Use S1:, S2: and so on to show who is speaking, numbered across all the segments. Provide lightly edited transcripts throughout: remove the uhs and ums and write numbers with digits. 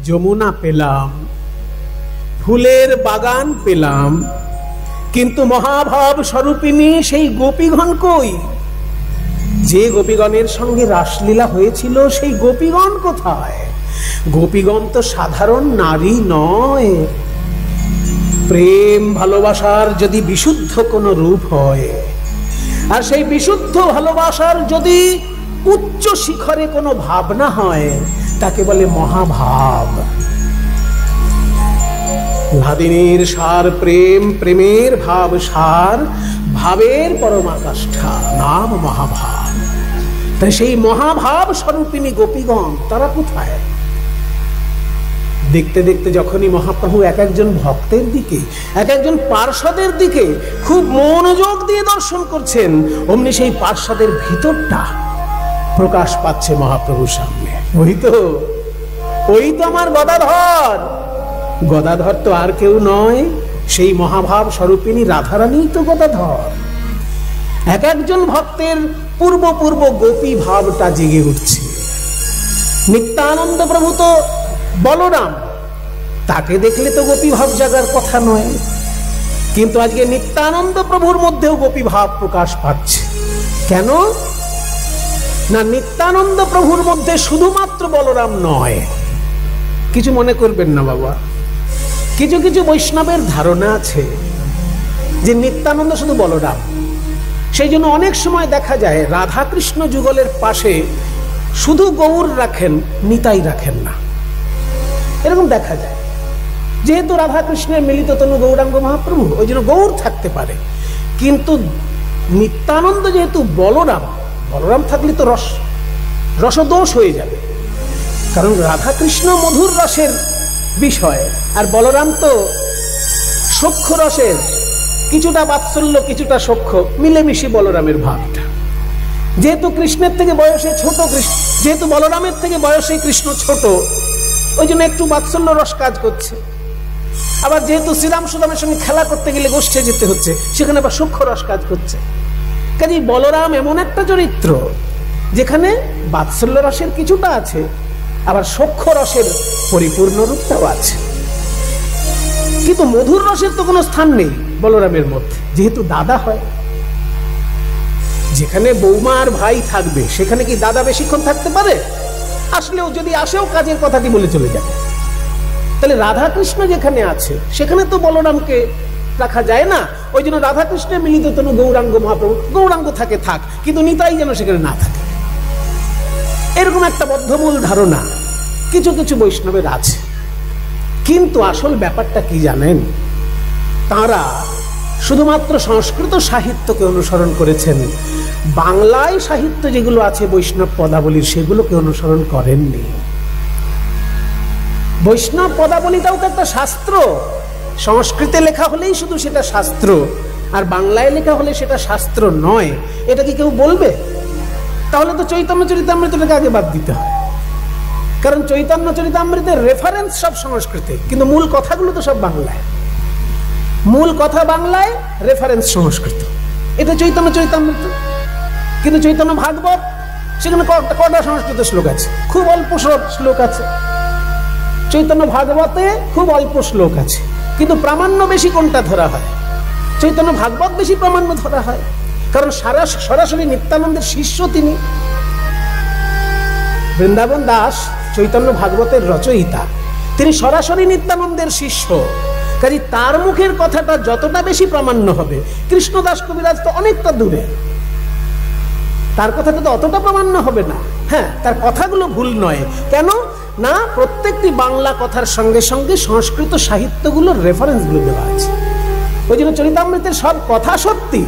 S1: যমুনা পেলাম, ফুলের বাগান পেলাম, কিন্তু মহাভাব স্বরূপিণী সেই গোপীগণ কই? যে গোপীগণের সঙ্গে রাসলীলা হয়েছিল সেই গোপীগণ কোথায়? গোপীগণ তো সাধারণ নারী নয়। প্রেম ভালোবাসার যদি বিশুদ্ধ কোনো রূপ হয়, আর সেই বিশুদ্ধ ভালোবাসার যদি উচ্চ শিখরে কোনো ভাবনা হয়, তাকে বলে মহাভাব। লাদিনীর সার প্রেম, প্রেমের ভাব সার, ভাবের পরমাকাষ্ঠা নাম মহাভাব। তাই সেই মহাভাব স্বরূপিণী গোপীগণ তারা কোথায়? দেখতে দেখতে যখনই মহাপ্রভু এক একজন ভক্তের দিকে, এক একজন পার্ষদের দিকে খুব মনোযোগ দিয়ে দর্শন করছেন, অমনি সেই পার্ষদের ভিতরটা প্রকাশ পাচ্ছে মহাপ্রভুর সামনে। ওই তো আমার গদাধর। গদাধর তো আর কেউ নয়, সেই মহাভাব স্বরূপিণী রাধারানী তো গদাধর। এক একজন ভক্তের পূর্ব পূর্ব গোপী ভাবটা জেগে উঠছে। নিত্যানন্দ প্রভু তো বলরাম, তাকে দেখলে তো গোপী ভাব জাগার কথা নয়, কিন্তু আজকে নিত্যানন্দ প্রভুর মধ্যেও গোপী ভাব প্রকাশ পাচ্ছে। কেন না, নিত্যানন্দ প্রভুর মধ্যে শুধুমাত্র বলরাম নয়। কিছু মনে করবেন না বাবা, কিছু কিছু বৈষ্ণবের ধারণা আছে যে নিত্যানন্দ শুধু বলরাম। সেই জন্য অনেক সময় দেখা যায় রাধা কৃষ্ণ যুগলের পাশে শুধু গৌর রাখেন, নিতাই রাখেন না, এরকম দেখা যায়। যেহেতু রাধা কৃষ্ণের মিলিত তনু গৌরাঙ্গ মহাপ্রভু, ওই জন্য গৌর থাকতে পারে, কিন্তু নিত্যানন্দ যেহেতু বলরাম, বলরাম থাকলে তো রসদোষ হয়ে যাবে, কারণ রাধা কৃষ্ণ মধুর রসের বিষয়, আর বলরাম তো সখ্য রসের, কিছুটা বাৎসল্য কিছুটা সখ্য মিলেমিশে বলরামের ভাবটা। যেহেতু কৃষ্ণের থেকে বয়সে ছোট, যেহেতু বলরামের থেকে বয়সে কৃষ্ণ ছোট, ওই জন্য একটু বাৎসল্য রস কাজ করছে। আবার যেহেতু শ্রীরাম সুদামের সঙ্গে খেলা করতে গেলে গোষ্ঠে যেতে হচ্ছে, সেখানে আবার সূক্ষ্ম রস কাজ করছে। কাজেই বলরাম এমন একটা চরিত্র যেখানে বাৎসল্য রসের কিছুটা আছে, আবার সূক্ষ্ম রসের পরিপূর্ণ রূপটাও আছে। কিন্তু মধুর রসের তো কোনো স্থান নেই বলরামের মধ্যে, যেহেতু দাদা হয়। যেখানে বৌমা আর ভাই থাকবে সেখানে কি দাদা বেশিক্ষণ থাকতে পারে? আসলেও যদি আসেও কাজের কথাটি বলে চলে যাবে। তাহলে রাধা কৃষ্ণ যেখানে আছে সেখানে তো বলরামকে রাখা যায় না। ওই জন্য রাধা কৃষ্ণের মিলিত তনু গৌরাঙ্গ মহাপ্রভু, গৌরাঙ্গ থাক, কিন্তু নিতাই যেন সেখানে না থাকে, এরকম একটা বদ্ধমূল ধারণা কিছু কিছু বৈষ্ণবের আছে। কিন্তু আসল ব্যাপারটা কি জানেন? তাঁরা শুধুমাত্র সংস্কৃত সাহিত্যকে অনুসরণ করেছেন, বাংলায় সাহিত্য যেগুলো আছে বৈষ্ণব পদাবলীর, সেগুলোকে অনুসরণ করেননি। বৈষ্ণব পদাবলীটাও তো একটা শাস্ত্র। সংস্কৃতে লেখা হলেই শুধু সেটা শাস্ত্র, আর বাংলায় লেখা হলে সেটা শাস্ত্র নয়, এটা কি কেউ বলবে? তাহলে তো চৈতন্য চরিতামৃতটাকে আগে বাদ দিতে হয়, কারণ চৈতন্য চরিতামৃতের রেফারেন্স সব সংস্কৃতে, কিন্তু মূল কথাগুলো তো সব বাংলায়। মূল কথা বাংলায়, রেফারেন্স সংস্কৃত। এটা চৈতন্য চরিতামৃত। কিন্তু চৈতন্য ভাগবত, সেখানে কটা সংস্কৃত শ্লোক আছে? খুব অল্প শ্লোক আছে। চৈতন্য ভাগবতে খুব অল্প শ্লোক আছে, কিন্তু প্রামাণ্য বেশি কোনটা ধরা হয়? চৈতন্য ভাগবত বেশি প্রামাণ্য ধরা হয়, কারণ সরাসরি নিত্যানন্দের শিষ্য তিনি। বৃন্দাবন দাস চৈতন্য ভাগবতের রচয়িতা, তিনি সরাসরি নিত্যানন্দের শিষ্য। কাজে তার মুখের কথাটা যতটা বেশি প্রামাণ্য হবে, কৃষ্ণদাস কবিরাজ তো অনেকটা দূরে, তার কথাটা তো অতটা প্রামাণ্য হবে না। হ্যাঁ, তার কথাগুলো ভুল নয়। কেন না, প্রত্যেকটি বাংলা কথার সঙ্গে সঙ্গে সংস্কৃত সাহিত্যগুলোর রেফারেন্সগুলো দেওয়া আছে। ওই জন্য চরিতামৃতের সব কথা সত্যি,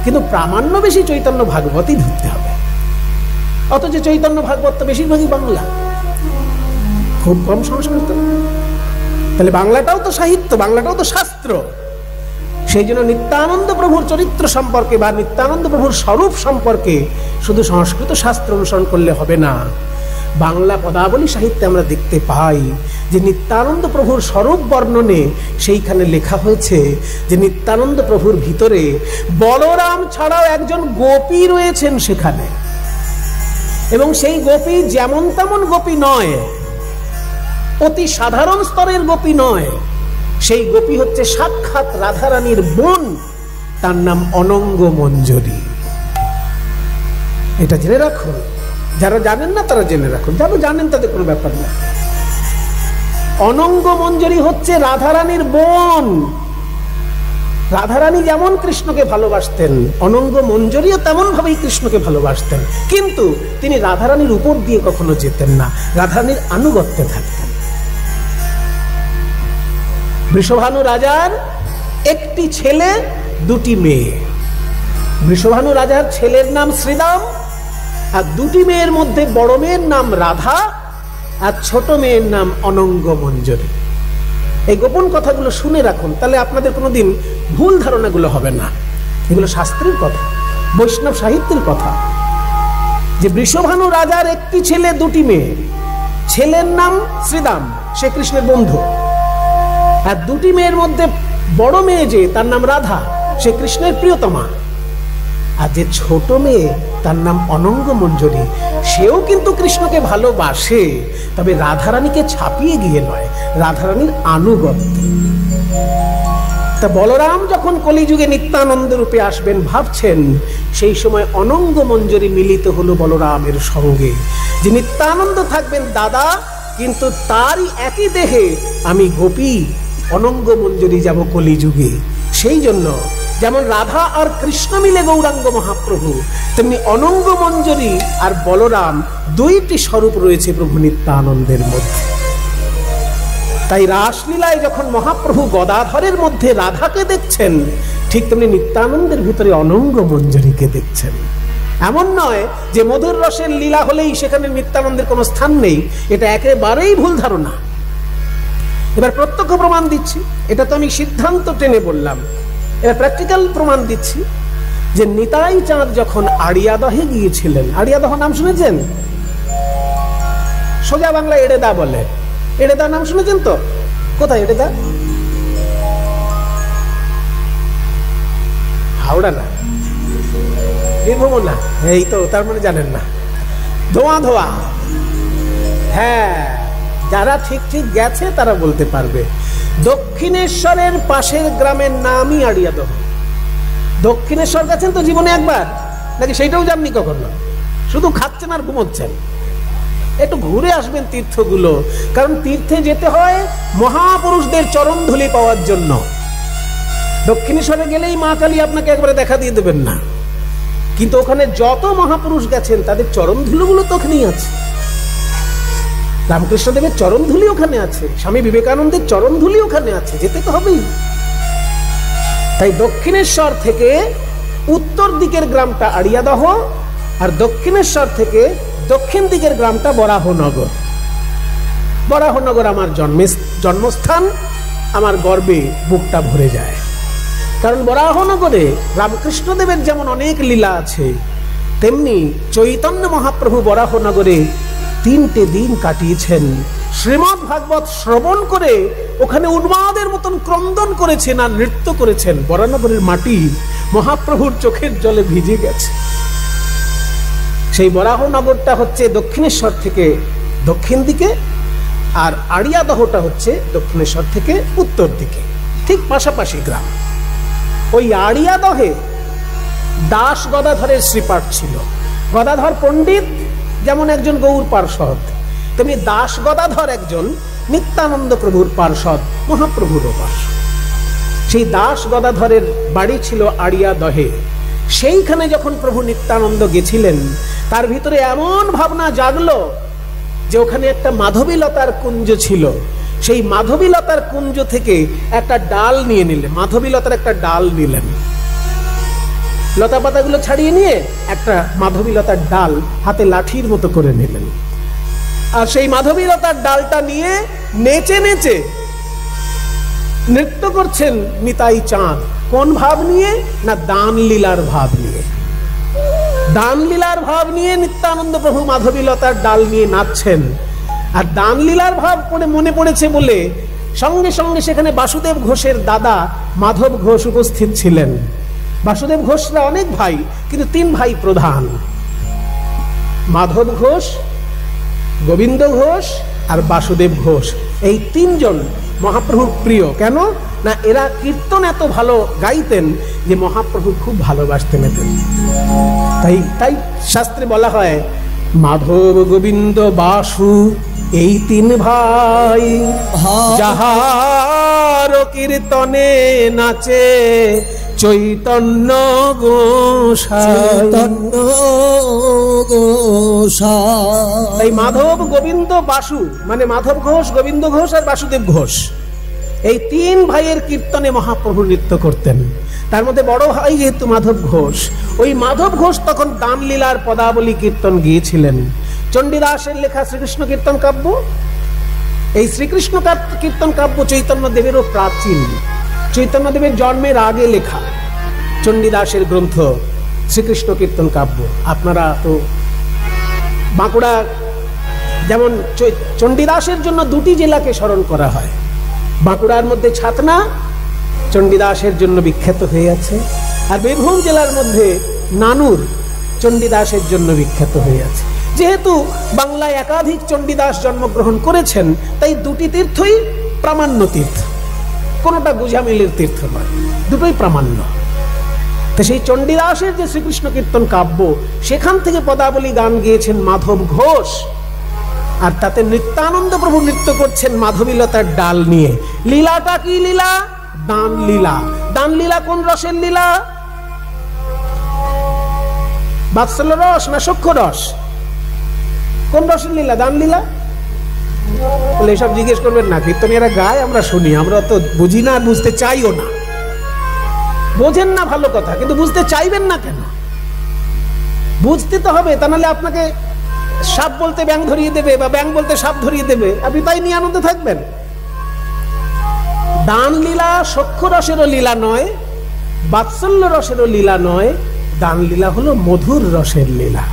S1: কিন্তু প্রামাণ্য বেশি চৈতন্য ভাগবতই ধরতে হবে। অথচ চৈতন্য ভাগবত তো বেশিরভাগই বাংলা, খুব কম সংস্কৃত। তাহলে বাংলাটাও তো সাহিত্য, বাংলাটাও তো শাস্ত্র। সেই জন্য নিত্যানন্দ প্রভুর চরিত্র সম্পর্কে বা নিত্যানন্দ প্রভুর স্বরূপ সম্পর্কে শুধু সংস্কৃত শাস্ত্র অনুসরণ করলে হবে না। বাংলা পদাবলী সাহিত্যে আমরা দেখতে পাই যে নিত্যানন্দ প্রভুর স্বরূপ বর্ণনে সেইখানে লেখা হয়েছে যে নিত্যানন্দ প্রভুর ভিতরে বলরাম ছাড়াও একজন গোপী রয়েছেন সেখানে, এবং সেই গোপী যেমন তেমন গোপী নয়, অতি সাধারণ স্তরের গোপী নয়, সেই গোপী হচ্ছে সাক্ষাৎ রাধারানীর বোন, তার নাম অনঙ্গ মঞ্জরী। এটা জেনে রাখুন, যারা জানেন না তারা জেনে রাখুন, যারা জানেন তাদের কোনো ব্যাপার না। অনঙ্গ মঞ্জরী হচ্ছে রাধারানীর বোন। রাধারানী যেমন কৃষ্ণকে ভালোবাসতেন, অনঙ্গ মঞ্জরীও তেমন ভাবেই কৃষ্ণকে ভালোবাসতেন, কিন্তু তিনি রাধারানীর উপর দিয়ে কখনো যেতেন না, রাধারানীর আনুগত্যে থাকতেন। বৃষভানু রাজার একটি ছেলে, দুটি মেয়ে। বৃষভানু রাজার ছেলের নাম শ্রীদাম, আর দুটি মেয়ের মধ্যে বড় মেয়ের নাম রাধা, আর ছোট মেয়ের নাম অনঙ্গ মঞ্জরী। এই গোপন কথাগুলো শুনে রাখুন, তাহলে আপনাদের কোনোদিন ভুল ধারণাগুলো হবে না। এগুলো শাস্ত্রের কথা, বৈষ্ণব সাহিত্যের কথা, যে বৃষভানু রাজার একটি ছেলে, দুটি মেয়ে। ছেলের নাম শ্রীদাম, সে কৃষ্ণের বন্ধু, আর দুটি মেয়ের মধ্যে বড় মেয়ে যে, তার নাম রাধা, সে কৃষ্ণের প্রিয়তমা। আর যে ছোট মেয়ে, তার নাম অনঙ্গ মঞ্জরী, সেও কিন্তু কৃষ্ণকে ভালোবাসে, তবে রাধারানীকে ছাপিয়ে গিয়ে নয়, রাধারানীর আনুগত্য। তা বলরাম যখন কলিযুগে নিত্যানন্দ রূপে আসবেন ভাবছেন, সেই সময় অনঙ্গ মঞ্জরী মিলিত হলো বলরামের সঙ্গে, যে নিত্যানন্দ থাকবেন দাদা, কিন্তু তারই একই দেহে আমি গোপী অনঙ্গ মঞ্জরী যাব কলিযুগে। সেই জন্য যেমন রাধা আর কৃষ্ণ মিলে গৌরাঙ্গ মহাপ্রভু, তেমনি অনঙ্গ মঞ্জরী আর বলরাম দুইটি স্বরূপ রয়েছে প্রভু নিত্যানন্দের মধ্যে। তাই রাসলীলায় যখন মহাপ্রভু গদাধরের মধ্যে রাধাকে দেখছেন, ঠিক তেমনি নিত্যানন্দের ভিতরে অনঙ্গ মঞ্জরীকে দেখছেন। এমন নয় যে মধুর রসের লীলা হলেই সেখানে নিত্যানন্দের কোনো স্থান নেই, এটা একেবারেই ভুল ধারণা। এবার প্রত্যক্ষ প্রমাণ দিচ্ছি, এটা তো আমি সিদ্ধান্ত টেনে বললাম, এবার প্র্যাকটিক্যাল প্রমাণ দিচ্ছি, যে নিতাই চাঁদ যখন আড়িয়াদহে গিয়েছিলেন, আড়িয়াদহ নাম শুনেছেন? সোজা বাংলা এড়েদা বলে। এড়েদা নাম শুনেছেন তো? কোথায় এড়েদা? হাওড়া না, বীরভূম না, এই তো, তার মানে জানেন না। ধোয়া ধোয়া, হ্যাঁ, যারা ঠিক ঠিক গেছে তারা বলতে পারবে। দক্ষিণেশ্বরের পাশের গ্রামের নামই আড়িয়াদহ। দক্ষিণেশ্বর গেছেন তো জীবনে একবার, নাকি সেইটাও জাননি কখনো? শুধু খাচ্ছেন আর ঘুমোচ্ছেন। একটু ঘুরে আসবেন তীর্থগুলো, কারণ তীর্থে যেতে হয় মহাপুরুষদের চরণধুলি পাওয়ার জন্য। দক্ষিণেশ্বরে গেলেই মা কালী আপনাকে একবারে দেখা দিয়ে দেবেন না, কিন্তু ওখানে যত মহাপুরুষ গেছেন তাদের চরণধুলিগুলো তো ওখানেই আছে। রামকৃষ্ণদেবের চরণধুলি ওখানে আছে, স্বামী বিবেকানন্দের চরণধুলি ওখানে আছে, যেতে তো হবেই। তাই দক্ষিণেশ্বর থেকে উত্তর দিকের গ্রামটা আড়িয়াদহ, আর দক্ষিণেশ্বর থেকে দক্ষিণ দিকের গ্রামটা বরাহনগর। বরাহনগর আমার জন্মস্থান, আমার গর্বে বুকটা ভরে যায়। কারণ বরাহনগরে রামকৃষ্ণদেবের যেমন অনেক লীলা আছে, তেমনি চৈতন্য মহাপ্রভু বরাহনগরে 3টে দিন কাটিয়েছেন। শ্রীমদ্ ভাগবত শ্রবণ করে ওখানে উন্মাদের মতন ক্রন্দন করেছেন আর নৃত্য করেছেন। বরাহনগরের মাটি মহাপ্রভুর চোখের জলে ভিজে গেছে। সেই বরাহনগরটা হচ্ছে দক্ষিণেশ্বর থেকে দক্ষিণ দিকে, আর আড়িয়াদহটা হচ্ছে দক্ষিণেশ্বর থেকে উত্তর দিকে, ঠিক পাশাপাশি গ্রাম। ওই আড়িয়াদহে দাস গদাধরের শ্রীপাঠ ছিল। গদাধর পণ্ডিত যেমন একজন গৌর পার্ষদ, তেমনি দাস গদাধর একজন নিত্যানন্দ প্রভুর পার্ষদ, মহাপ্রভুরও পার্ষদ। সেই দাস গদাধরের বাড়ি ছিল আড়িয়াদহে। সেইখানে যখন প্রভু নিত্যানন্দ গেছিলেন, তার ভিতরে এমন ভাবনা জাগলো যে ওখানে একটা মাধবীলতার কুঞ্জ ছিল। সেই মাধবীলতার কুঞ্জ থেকে একটা ডাল নিয়ে নিলেন, মাধবীলতার একটা ডাল নিলেন, লতা পাতাগুলো ছাড়িয়ে নিয়ে একটা মাধবীলতার ডাল হাতে লাঠির মতো করে নিলেন। আর সেই মাধবীলতার ডালটা নিয়ে নেচে নেচে নৃত্য করছেন নিতাই চাঁদ। কোন ভাব নিয়ে? না, দান লীলার ভাব নিয়ে। দান লীলার ভাব নিয়ে নিত্যানন্দ প্রভু মাধবীলতার ডাল নিয়ে নাচছেন। আর দান লীলার ভাব পড়ে মনে পড়েছে বলে সঙ্গে সঙ্গে সেখানে বাসুদেব ঘোষের দাদা মাধব ঘোষ উপস্থিত ছিলেন। বাসুদেব ঘোষরা অনেক ভাই, কিন্তু 3 ভাই প্রধান, মাধব ঘোষ, গোবিন্দ ঘোষ আর বাসুদেব ঘোষ। এই তিনজন মহাপ্রভুর প্রিয়। কেন না এরা কীর্তন এত ভালো গাইতেন যে মহাপ্রভু খুব ভালোবাসতেন এদের। তাই শাস্ত্রে বলা হয় মাধব গোবিন্দ বাসু এই তিন ভাই, যাহার কীর্তনে নাচে চৈতন্য গোসাই। তাই মাধব গোবিন্দ বাসু মানে মাধব ঘোষ, গোবিন্দ ঘোষ আর বাসুদেব ঘোষ, এই তিন ভাইয়ের কীর্তনে মহাপ্রভু নৃত্য করতেন। তার মধ্যে বড় ভাই যেহেতু মাধব ঘোষ, ওই মাধব ঘোষ তখন দানলীলার পদাবলী কীর্তন গিয়েছিলেন। চণ্ডীদাসের লেখা শ্রীকৃষ্ণ কীর্তন কাব্য, এই শ্রীকৃষ্ণ কীর্তন কাব্য চৈতন্যদেবেরও প্রাচীন, চৈতন্যদেবের জন্মের আগে লেখা চণ্ডীদাসের গ্রন্থ শ্রীকৃষ্ণ কীর্তন কাব্য। আপনারা তো বাঁকুড়া, যেমন চণ্ডীদাসের জন্য দুটি জেলাকে স্মরণ করা হয়, বাঁকুড়ার মধ্যে ছাতনা চণ্ডীদাসের জন্য বিখ্যাত হয়ে আছে, আর বীরভূম জেলার মধ্যে নানুর চণ্ডীদাসের জন্য বিখ্যাত হয়ে আছে। যেহেতু বাংলায় একাধিক চণ্ডীদাস জন্মগ্রহণ করেছেন, তাই দুটি তীর্থই প্রামাণ্য তীর্থ, কোনোটা গুজামিলের তীর্থ নয়, দুটোই প্রামাণ্য। তো সেই চণ্ডীদাসের যে শ্রীকৃষ্ণ কীর্তন কাব্য, সেখান থেকে পদাবলী গান গেয়েছেন মাধব ঘোষ, আর তাতে নিত্যানন্দ প্রভু নৃত্য করছেন মাধবীলতার ডাল নিয়ে। লীলাটা কি লীলা? দান লীলা। দান লীলা কোন রসের লীলা? বাৎসল্য রস না সখ্য রস? কোন রসের লীলা? দান লীলা। বলে এসব জিজ্ঞেস করবেন না, কীর্তনীরা গায়, আমরা শুনি, আমরা তো বুঝি না, বুঝতে চাইও না। বোঝেন না ভালো কথা, কিন্তু বুঝতে চাইবেন না কেন? বুঝতে তো হবে, তা নাহলে আপনাকে সাপ বলতে ব্যাং ধরিয়ে দেবে বা ব্যাং বলতে সাপ ধরিয়ে দেবে, আপনি তাই নিয়ে আনন্দে থাকবেন। দান লীলা সখ্য রসেরও লীলা নয়, বাৎসল্য রসেরও লীলা নয়, দান লীলা হলো মধুর রসের লীলা।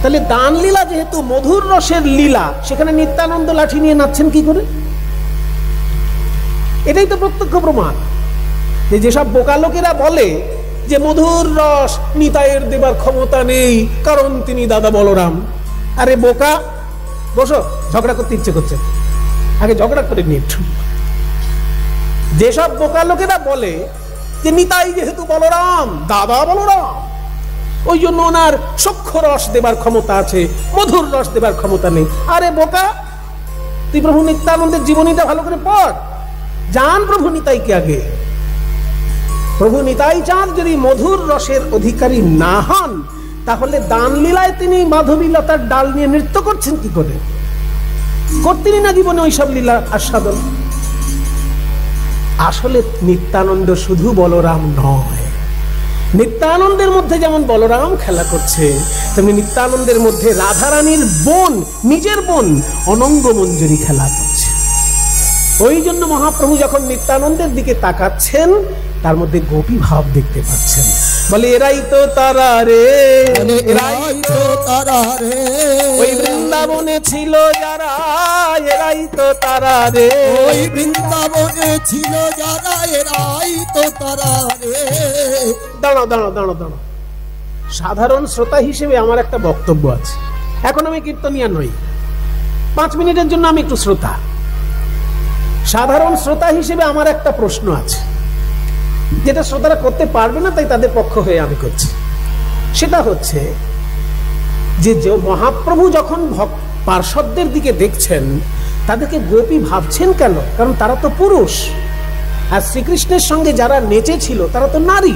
S1: তাহলে দান লীলা যেহেতু মধুর রসের লীলা, সেখানে নিত্যানন্দ লাঠি নিয়ে নাচছেন কি করে? এটাই তো প্রত্যক্ষ প্রমাণ যে যেসব বোকা লোকেরা বলে যে মধুর রস নিতাইয়ের দেবার ক্ষমতা নেই কারণ তিনি দাদা বলরাম। আরে বোকা, বসো, ঝগড়া করতে ইচ্ছে করছে, আগে ঝগড়া করে নিয়ে। যেসব বোকা লোকেরা বলে যে নিতাই যেহেতু বলরাম, দাদা বলরাম, ওই জন্য ওনার সখ্য রস দেবার ক্ষমতা আছে, মধুর রস দেবার ক্ষমতা নেই। আরে বোকা, তুই প্রভু নিত্যানন্দের জীবনীটা ভালো করে পড়, জান প্রভু নিতাইকে আগে। প্রভু নিতাই চাঁদ যদি মধুর রসের অধিকারী না হন, তাহলে দান লীলায় তিনি মাধবীলতার ডাল নিয়ে নৃত্য করছেন কি করে? করতেনই না জীবনে ওইসব লীলা আস্বাদন। আসলে নিত্যানন্দ শুধু বলরাম নয়, নিত্যানন্দের মধ্যে যেমন বলরাম খেলা করছে, তেমনি নিত্যানন্দের মধ্যে রাধারানীর বোন, নিজের বোন অনঙ্গ মঞ্জুরি খেলা করছে। ওই জন্য মহাপ্রভু যখন নিত্যানন্দের দিকে তাকাচ্ছেন, তার মধ্যে গোপী ভাব দেখতে পাচ্ছেন। বলে এরাই তো তারা রে, এরাই তো তারা রে, ওই বৃন্দাবনে ছিল যারা, এরাই তো তারা রে, ওই বৃন্দাবনে ছিল যারা, এরাই তো তারা রে। দাঁড়াও দাঁড়াও দাঁড়াও দাঁড়াও, সাধারণ শ্রোতা হিসেবে আমার একটা বক্তব্য আছে। এখন আমি কীর্তনিয়া নই, 5 মিনিটের জন্য আমি একটু শ্রোতা। সাধারণ শ্রোতা হিসেবে আমার একটা প্রশ্ন আছে, যেটা শ্রোতারা করতে পারবে না, তাই তাদের পক্ষ হয়ে আমি করছি। সেটা হচ্ছে যে মহাপ্রভু যখন পার্শ্বদের দিকে দেখছেন, তাদেরকে গোপী ভাবছেন কেন? কারণ তারা তো পুরুষ, আর শ্রীকৃষ্ণের সঙ্গে যারা নেচেছিল তারা তো নারী।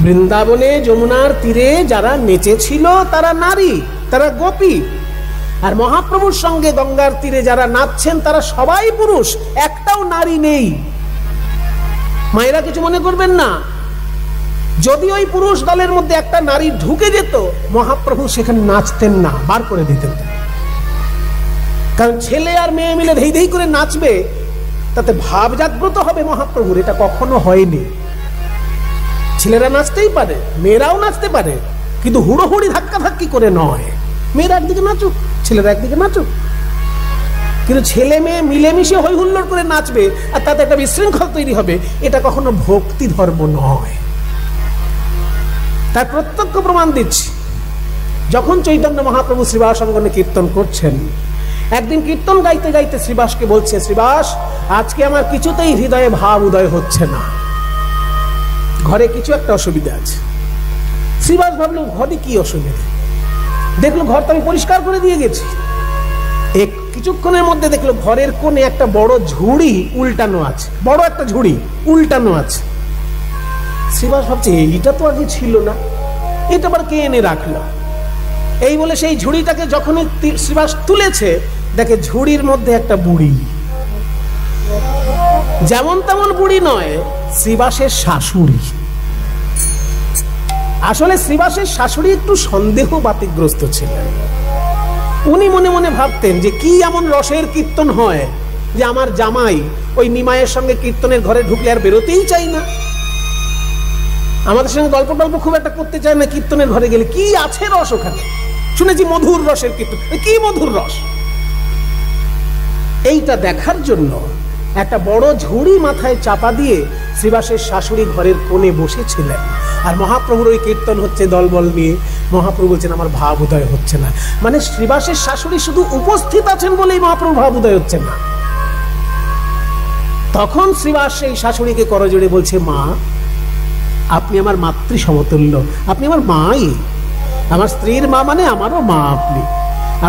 S1: বৃন্দাবনে যমুনার তীরে যারা নেচেছিল তারা নারী, তারা গোপী। আর মহাপ্রভুর সঙ্গে গঙ্গার তীরে যারা নাচছেন তারা সবাই পুরুষ, একটাও নারী নেই। মায়েরা কিছু মনে করবেন না, যদি ওই পুরুষ দলের মধ্যে একটা নারী ঢুকে যেত, মহাপ্রভু সেখানে নাচতেন না, বার করে দিতেন। কারণ ছেলে আর মেয়ে মিলে ধেই ধেই করে নাচবে, তাতে ভাব জাগ্রত হবে মহাপ্রভুর, এটা কখনো হয়নি। ছেলেরা নাচতেই পারে, মেয়েরাও নাচতে পারে, কিন্তু হুড়োহুড়ি ধাক্কা ধাক্কি করে নয়। মেয়েরা একদিকে নাচুক, ছেলেরা একদিকে নাচুক, কিন্তু ছেলে মেয়ে মিলেমিশে হই হুল্লোড় করে নাচবে আর তাতে একটা বিশৃঙ্খল তৈরি হবে, এটা কখনো ভক্তি ধর্ম নয়। তার প্রত্যক্ষ প্রমাণ দিচ্ছি। যখন চৈতন্য মহাপ্রভু শ্রীবাস অঙ্গনে কীর্তন করছেন, একদিন কীর্তন গাইতে গাইতে শ্রীবাসকে বলছে, শ্রীবাস, আজকে আমার কিছুতেই হৃদয়ে ভাব উদয় হচ্ছে না, ঘরে কিছু একটা অসুবিধা আছে। শ্রীবাস ভাবলো ঘরে কি অসুবিধা, দেখলো ঘর তো আমি পরিষ্কার করে দিয়ে গেছি। কিছুক্ষণের মধ্যে দেখলো ঘরের কোণে একটা বড় ঝুড়ি উল্টানো আছে, বড় একটা ঝুড়ি উল্টানো আছে। শ্রীবাস ভাবছে এইটা তো আগে ছিল না, এটা আবার কে এনে রাখলো। এই বলে সেই ঝুড়িটাকে যখনই শ্রীবাস তুলেছে, দেখে ঝুড়ির মধ্যে একটা বুড়ি, যেমন তেমন বুড়ি নয়, শ্রীবাসের শাশুড়ি। আসলে শ্রীবাসের শাশুড়ি একটু সন্দেহ বাতিগ্রস্ত ছিলেন। উনি মনে মনে ভাবতেন যে কি এমন রসের কীর্তন হয় যে আমার জামাই ওই নিমাইয়ের সঙ্গে কীর্তনের ঘরে ঢুকলে আর বেরোতেই চাই না, আমাদের সঙ্গে গল্প টল্প খুব একটা করতে চায় না, কীর্তনের ঘরে গেলে কি আছে রস ওখানে, শুনেছি মধুর রসের কীর্তন, কি মধুর রস। এইটা দেখার জন্য একটা বড় ঝুড়ি মাথায় চাপা দিয়ে শ্রীবাসের শাশুড়ি ঘরের কোণে বসেছিলেন, আর মহাপ্রভুর ওই কীর্তন হচ্ছে দলবল নিয়ে। মহাপ্রভু বলছেন আমার ভাব উদয় হচ্ছে না, মানে শ্রীবাসের শাশুড়ি শুধু উপস্থিত আছেন বলেই মহাপ্রভু ভাব উদয় হচ্ছে না। তখন শ্রীবাস সেই শাশুড়িকে করজোড়ে বলছে, মা, আপনি আমার মাতৃ সমতুল্য, আপনি আমার মাই, আমার স্ত্রীর মা, মানে আমারও মা আপনি।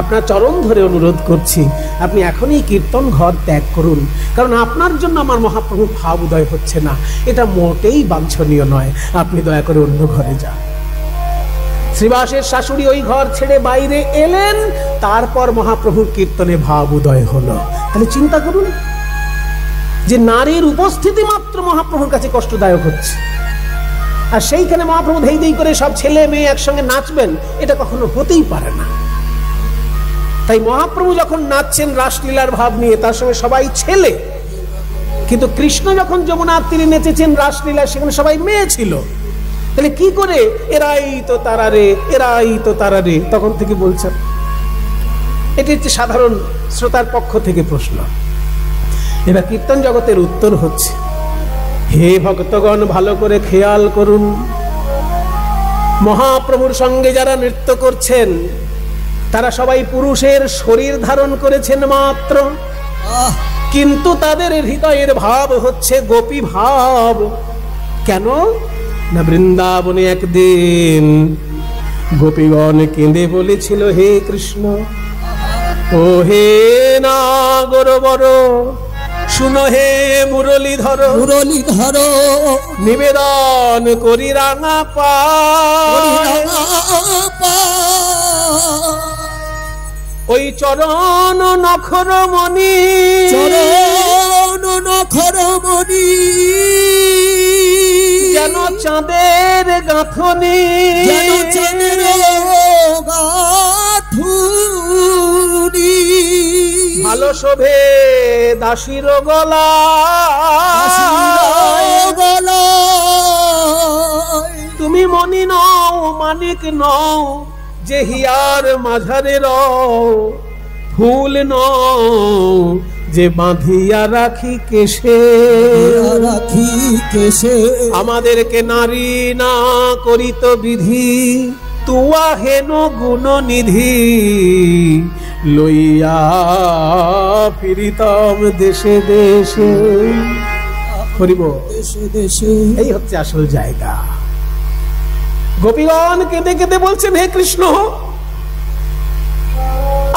S1: আপনার চরণ ধরে অনুরোধ করছি, আপনি এখনই কীর্তন ঘর ত্যাগ করুন, কারণ আপনার জন্য আমার মহাপ্রভুর ভাব উদয় হচ্ছে না, এটা মোটেই বাঞ্ছনীয় নয়, আপনি দয়া করে অন্য ঘরে যান। শ্রীবাসের শাশুড়ি ওই ঘর ছেড়ে বাইরে এলেন, তারপর মহাপ্রভুর কীর্তনে ভাব উদয় হলো। তাহলে চিন্তা করুন যে নারীর উপস্থিতি মাত্র মহাপ্রভুর কাছে কষ্টদায়ক হচ্ছে, আর সেইখানে মহাপ্রভু ধেই ধেই করে সব ছেলে মেয়ে একসঙ্গে নাচবেন, এটা কখনো হতেই পারে না। তাই মহাপ্রভু যখন নাচছেন রাসলীলার ভাব নিয়ে, তার সঙ্গে সবাই ছেলে, কিন্তু কৃষ্ণ যখন যমুনার তীরে নেচেছেন রাসলীলা, সেখানে সবাই মেয়ে ছিল। তাহলে কি করে এরাই তো তারা রে, এরাই তো তারা রে, তখন থেকে বলছেন। এটি হচ্ছে সাধারণ শ্রোতার পক্ষ থেকে প্রশ্ন। এবার কীর্তন জগতের উত্তর হচ্ছে, হে ভক্তগণ, ভালো করে খেয়াল করুন, মহাপ্রভুর সঙ্গে যারা নৃত্য করছেন তারা সবাই পুরুষের শরীর ধারণ করেছেন মাত্র, কিন্তু তাদের হৃদয়ের ভাব হচ্ছে গোপী ভাব। কেন না, বৃন্দাবনে একদিন গোপীগণ কেঁদে বলেছিল, হে কৃষ্ণ, ও হে নাগর বর, শুনো হে মুরলীধর,
S2: মুরলীধর,
S1: নিবেদন করি রাঙা পায়, ওই চরণ নখর মণি,
S2: চরণ নখর মণি,
S1: যেন চাঁদের গাঁথনি,
S2: যেন চাঁদের গাঁথনি,
S1: ভালো শোভে দাসীর গলা, তুমি মণি নও, মানিক নও, যে হিয়ার মাঝারে রও, ফুল নও, যে বাঁধিয়া রাখি কেশে,
S2: রাখি কেশে,
S1: আমাদেরকে নারী না করিত বিধি, তুয়া হেন গুণ নিধি, লইয়া ফিরিতাম দেশে দেশে। হরিব,
S2: দেশে দেশে।
S1: এই হচ্ছে আসল জায়গা। গোপীগণ কেঁদে কেঁদে বলছেন, হে কৃষ্ণ,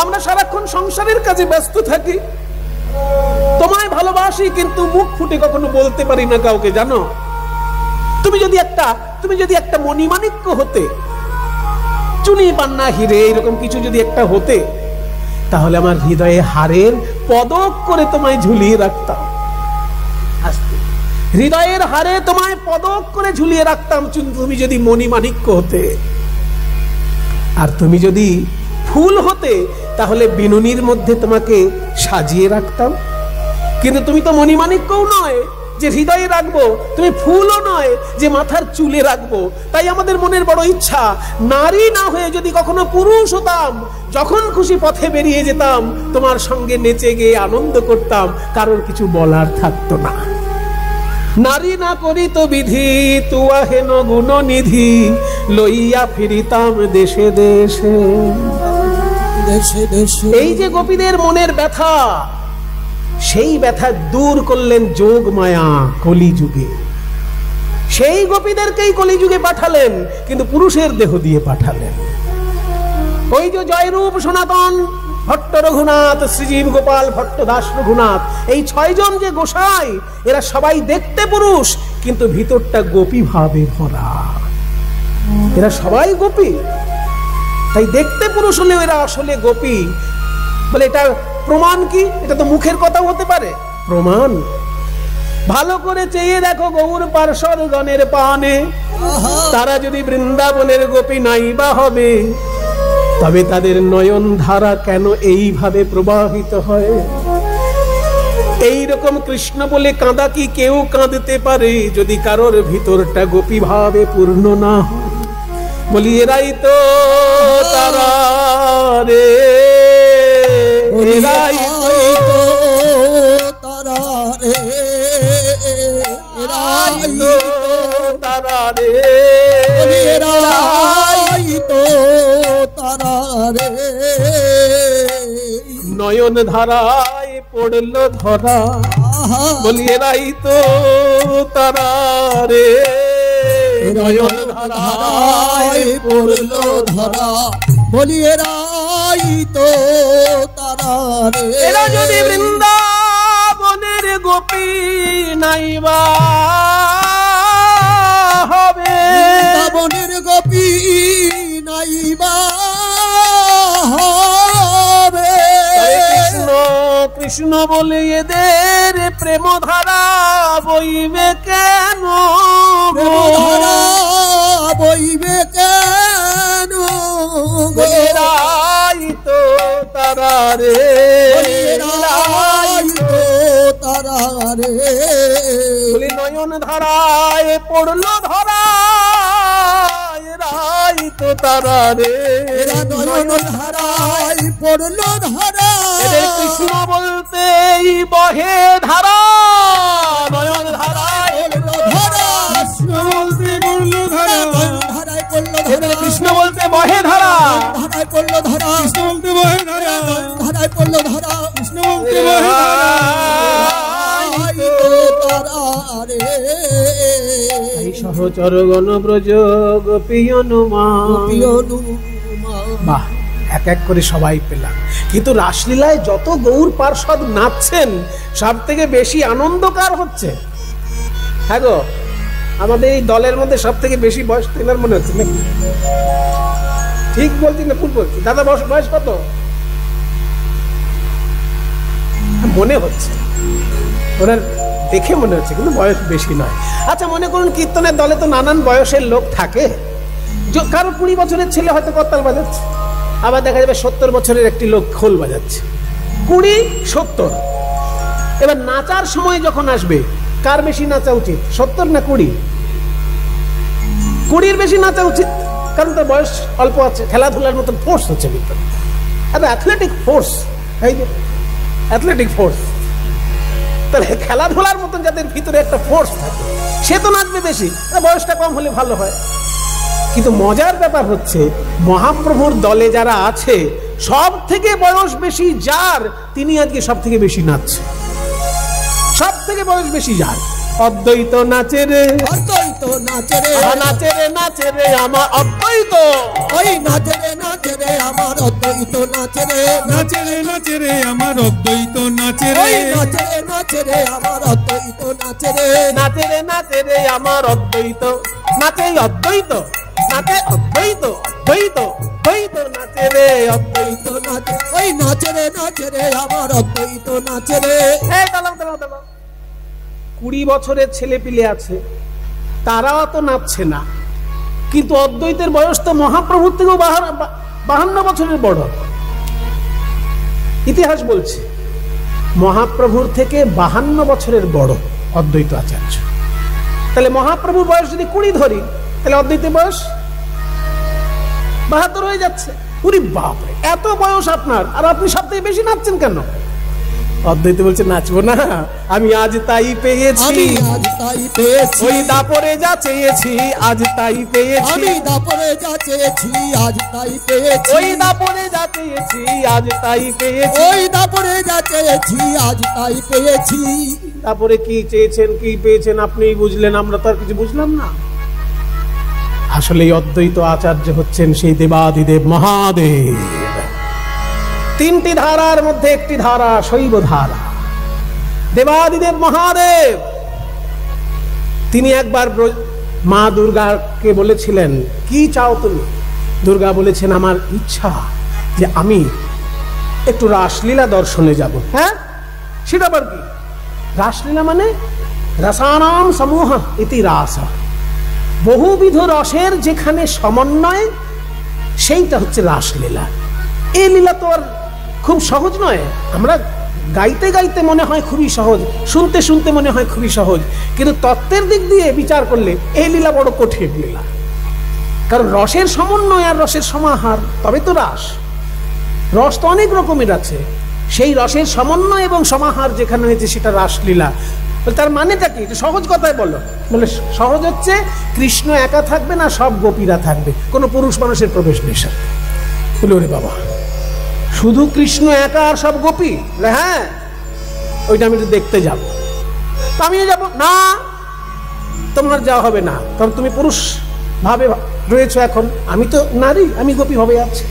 S1: আমরা সারাক্ষণ সংসারের কাজে ব্যস্ত থাকি, তোমায় ভালোবাসি, কিন্তু মুখ ফুটে কখনো বলতে পারি না কাউকে, জানো। তুমি যদি একটা মণিমাণিক্য হতে, চুনি পান্না হিরে এরকম কিছু যদি একটা হতে, তাহলে আমার হৃদয়ে হারের পদক করে তোমায় ঝুলিয়ে রাখতাম, হৃদয়ের হারে তোমায় পদক করে ঝুলিয়ে রাখতাম। তুমি যদি মণিমাণিক্য হতে, আর তুমি যদি ফুল হতে, তাহলে বিনুনির মধ্যে তোমাকে সাজিয়ে রাখতাম। কিন্তু তুমি তো মণিমাণিক্যও নয় যে হৃদয়ে রাখবো, তুমি ফুলও নয় যে মাথার চুলে রাখবো। তাই আমাদের মনের বড় ইচ্ছা, নারী না হয়ে যদি কখনো পুরুষ হতাম, যখন খুশি পথে বেরিয়ে যেতাম, তোমার সঙ্গে নেচে গিয়ে আনন্দ করতাম, কারোর কিছু বলার থাকতো না। নারী না করিত বিধি, তুয়া হেন গুণ নিধি, লইয়া ফিরিতাম দেশে দেশে।
S2: দেশে দেশে
S1: এই যে গোপীদের মনের ব্যথা, সেই ব্যথা দূর করলেন যোগ মায়া কলিযুগে। সেই গোপীদেরকেই কলিযুগে পাঠালেন, কিন্তু পুরুষের দেহ দিয়ে পাঠালেন। ওই যে জয়রূপ সনাতন ভট্ট রঘুনাথ, শ্রীজীব গোপাল ভট্ট দাস রঘুনাথ, এই 6 জন যে গোসাই, এরা সবাই দেখতে পুরুষ, কিন্তু ভিতরটা গোপী ভাবে ভরা। এরা সবাই গোপী, তাই দেখতে পুরুষ হলেও এরা আসলে গোপী। বলে এটা প্রমাণ কি? এটা তো মুখের কথাও হতে পারে। প্রমাণ ভালো করে চেয়ে দেখো গৌর পার্ষদ গণের পানে, তারা যদি বৃন্দাবনের গোপী নাইবা হবে, তবে তাদের নয়ন ধারা কেন এইভাবে প্রবাহিত হয়? এই রকম কৃষ্ণ বলে কাঁদা কি কেউ কাঁদতে পারে যদি কারোর ভিতরটা গোপী ভাবে পূর্ণ না হয়? বলি এরাই তো তারা রে, এরাই তো
S2: তারা রে,
S1: এরাই তো তারা রে,
S2: এরাই তো তারা রে।
S1: নয়ন ধারায় পড়ল ধরা, বলি এরাই তো তারা রে, নয়ন ধারায়
S2: পড়ল ধরা, বলি এরাই তো তারা রে।
S1: এরা যদি বৃন্দাবনের গোপী নাইবা হবে,
S2: বৃন্দাবনের গোপী নাইবা হবে,
S1: কৃষ্ণ কৃষ্ণ বলে এদের প্রেম ধারা বইবে কেন?
S2: ধারা বইবে কেন?
S1: এরাই তো তারা রে,
S2: এরাই তো তারা রে।
S1: বলি নয়ন ধারায় পড়ল ধরা, এরাই তো তারা রে,
S2: এরা নয়ন ধারায় পড়ল ধরা,
S1: এদের কৃষ্ণ বলতেই বহে ধারা, নয়ন ধারায়
S2: ধরা,
S1: কৃষ্ণ বলতে পড়ল ধারা,
S2: ধারায় পড়ল
S1: এদের
S2: ধরা,
S1: কৃষ্ণ বলতে বহে ধারা,
S2: ধারায় পড়ল ধরা,
S1: কৃষ্ণ বলতে বহে ধারা,
S2: ধারায় পড়ল ধরা,
S1: কৃষ্ণ বলতে বহে ধারা।
S2: এরাই তো তারা রে।
S1: এই সহচর গণ ব্রজ গোপীয়নুমা। বাহ, এক এক করে সবাই পেলাম। কিন্তু রাসলীলায় যত গৌর পার্ষদ নাচছেন, সব থেকে বেশি আনন্দ কার হচ্ছে? হ্যাঁ গো, আমাদের এই দলের মধ্যে সব থেকে বেশি বয়স তেনার মনে হচ্ছে নাকি? ঠিক বলছি না ভুল বলছি? দাদা বয়স কত? মনে হচ্ছে, ওনার দেখে মনে হচ্ছে, কিন্তু বয়স বেশি নয়। আচ্ছা, মনে করুন কীর্তনের দলে তো নানান বয়সের লোক থাকে। কারো 20 বছরের ছেলে হয়তো করতাল বাজাচ্ছে, আবার দেখা যাবে 70 বছরের একটি লোক খোল বাজাচ্ছে। 20-70। এবার নাচার সময় যখন আসবে, কার বেশি নাচা উচিত? 70 না 20? 20-র বেশি নাচা উচিত, কারণ তার বয়স অল্প আছে, খেলাধুলার মতন ফোর্স হচ্ছে ভিতরে, একটা অ্যাথলেটিক ফোর্স। এই যে অ্যাথলেটিক ফোর্স, তাহলে খেলাধুলার মতন যাদের ভিতরে একটা ফোর্স থাকে, সে তো নাচবে বেশি, বয়সটা কম হলে ভালো হয়। কিন্তু মজার ব্যাপার হচ্ছে, মহাপ্রভুর দলে যারা আছে, সব থেকে বয়স বেশি যার, তিনি আজকে সব থেকে বেশি নাচছে। সব থেকে বয়স বেশি যার। অদ্বৈত নাচে রে,
S2: অদ্বৈত নাচে রে,
S1: নাচে রে নাচে রে আমার অদ্বৈত,
S2: ওই নাচে রে নাচে রে আমার অদ্বৈত নাচে রে,
S3: নাচে রে নাচে রে আমার অদ্বৈত নাচে রে,
S2: ওই নাচে রে নাচে রে আমার অদ্বৈত নাচে রে,
S1: নাচে রে নাচে রে আমার অদ্বৈত, নাচে অদ্বৈত, নাচে অদ্বৈত, অদ্বৈত অদ্বৈত নাচে রে অদ্বৈত।
S2: অদ্বৈত নাচে, ওই নাচে রে নাচে রে আমার অদ্বৈত নাচে রে।
S1: এই দাঁড়াও দাঁড়াও দাঁড়াও, 20 বছরের ছেলে পিলে আছে, তারাও তো নাচছে না, কিন্তু অদ্বৈতের বয়স তো মহাপ্রভুর থেকেও 52 বছরের বড়। ইতিহাস বলছে মহাপ্রভুর থেকে 52 বছরের বড় অদ্বৈত আচার্য। তাহলে মহাপ্রভুর বয়স যদি 20 ধরি, তাহলে অদ্বৈতের বয়স 72 হয়ে যাচ্ছে। উরি বাপরে, এত বয়স আপনার, আর আপনি সব থেকে বেশি নাচছেন কেন? অদ্বৈত বলছে নাচবো না, আমি আজ তাই পেয়েছি,
S2: আমি আজ তাই পেয়েছি,
S1: ওই দাপরে যা চেয়েছি আজ তাই পেয়েছি,
S2: আমি দাপরে যা চেয়েছি আজ তাই পেয়েছি,
S1: ওই দাপরে যা চেয়েছি আজ তাই পেয়েছি,
S2: ওই দাপরে যা চেয়েছি আজ তাই পেয়েছি।
S1: তারপরে কি চেয়েছেন কি পেয়েছেন আপনিই বুঝলেন, আমরা তো আর কিছু বুঝলাম না। আসলে এই অদ্বৈত আচার্য হচ্ছেন সেই দেবাদিদেব মহাদেব। তিনটি ধারার মধ্যে একটি ধারা শৈব ধারা। দেবাদিদেব মহাদেব তিনি একবার মা দুর্গাকে বলেছিলেন, কি চাও তুমি? দুর্গা বলেছেন, আমার ইচ্ছা যে আমি একটু রাসলীলা দর্শনে যাব। হ্যাঁ, সেটা আবার কি? রাসলীলা মানে রসানাম সমূহ ইতি রাস, বহুবিধ রসের যেখানে সমন্বয়, সেইটা হচ্ছে রাসলীলা। এই লীলা তো আর খুব সহজ নয়। আমরা গাইতে গাইতে মনে হয় খুবই সহজ, শুনতে শুনতে মনে হয় খুবই সহজ, কিন্তু তত্ত্বের দিক দিয়ে বিচার করলে এই লীলা বড় কঠিন লীলা। কারণ রসের সমন্বয় আর রসের সমাহার, তবে তো রাস। রস তো অনেক রকমের আছে, সেই রসের সমন্বয় এবং সমাহার যেখানে হয়েছে সেটা রাসলীলা। তার মানেটা কি? সহজ কথায় বলো। বলে সহজ হচ্ছে কৃষ্ণ একা থাকবে না, সব গোপীরা থাকবে, কোনো পুরুষ মানুষের প্রবেশ নেই। বলে ওরে বাবা, শুধু কৃষ্ণ একা আর সব গোপী? হ্যাঁ, ওইটা আমি একটু দেখতে যাবো। তো আমিও যাবো না, তোমার যাওয়া হবে না, কারণ তুমি পুরুষ ভাবে রয়েছে এখন, আমি তো নারী, আমি গোপী হবে আছি,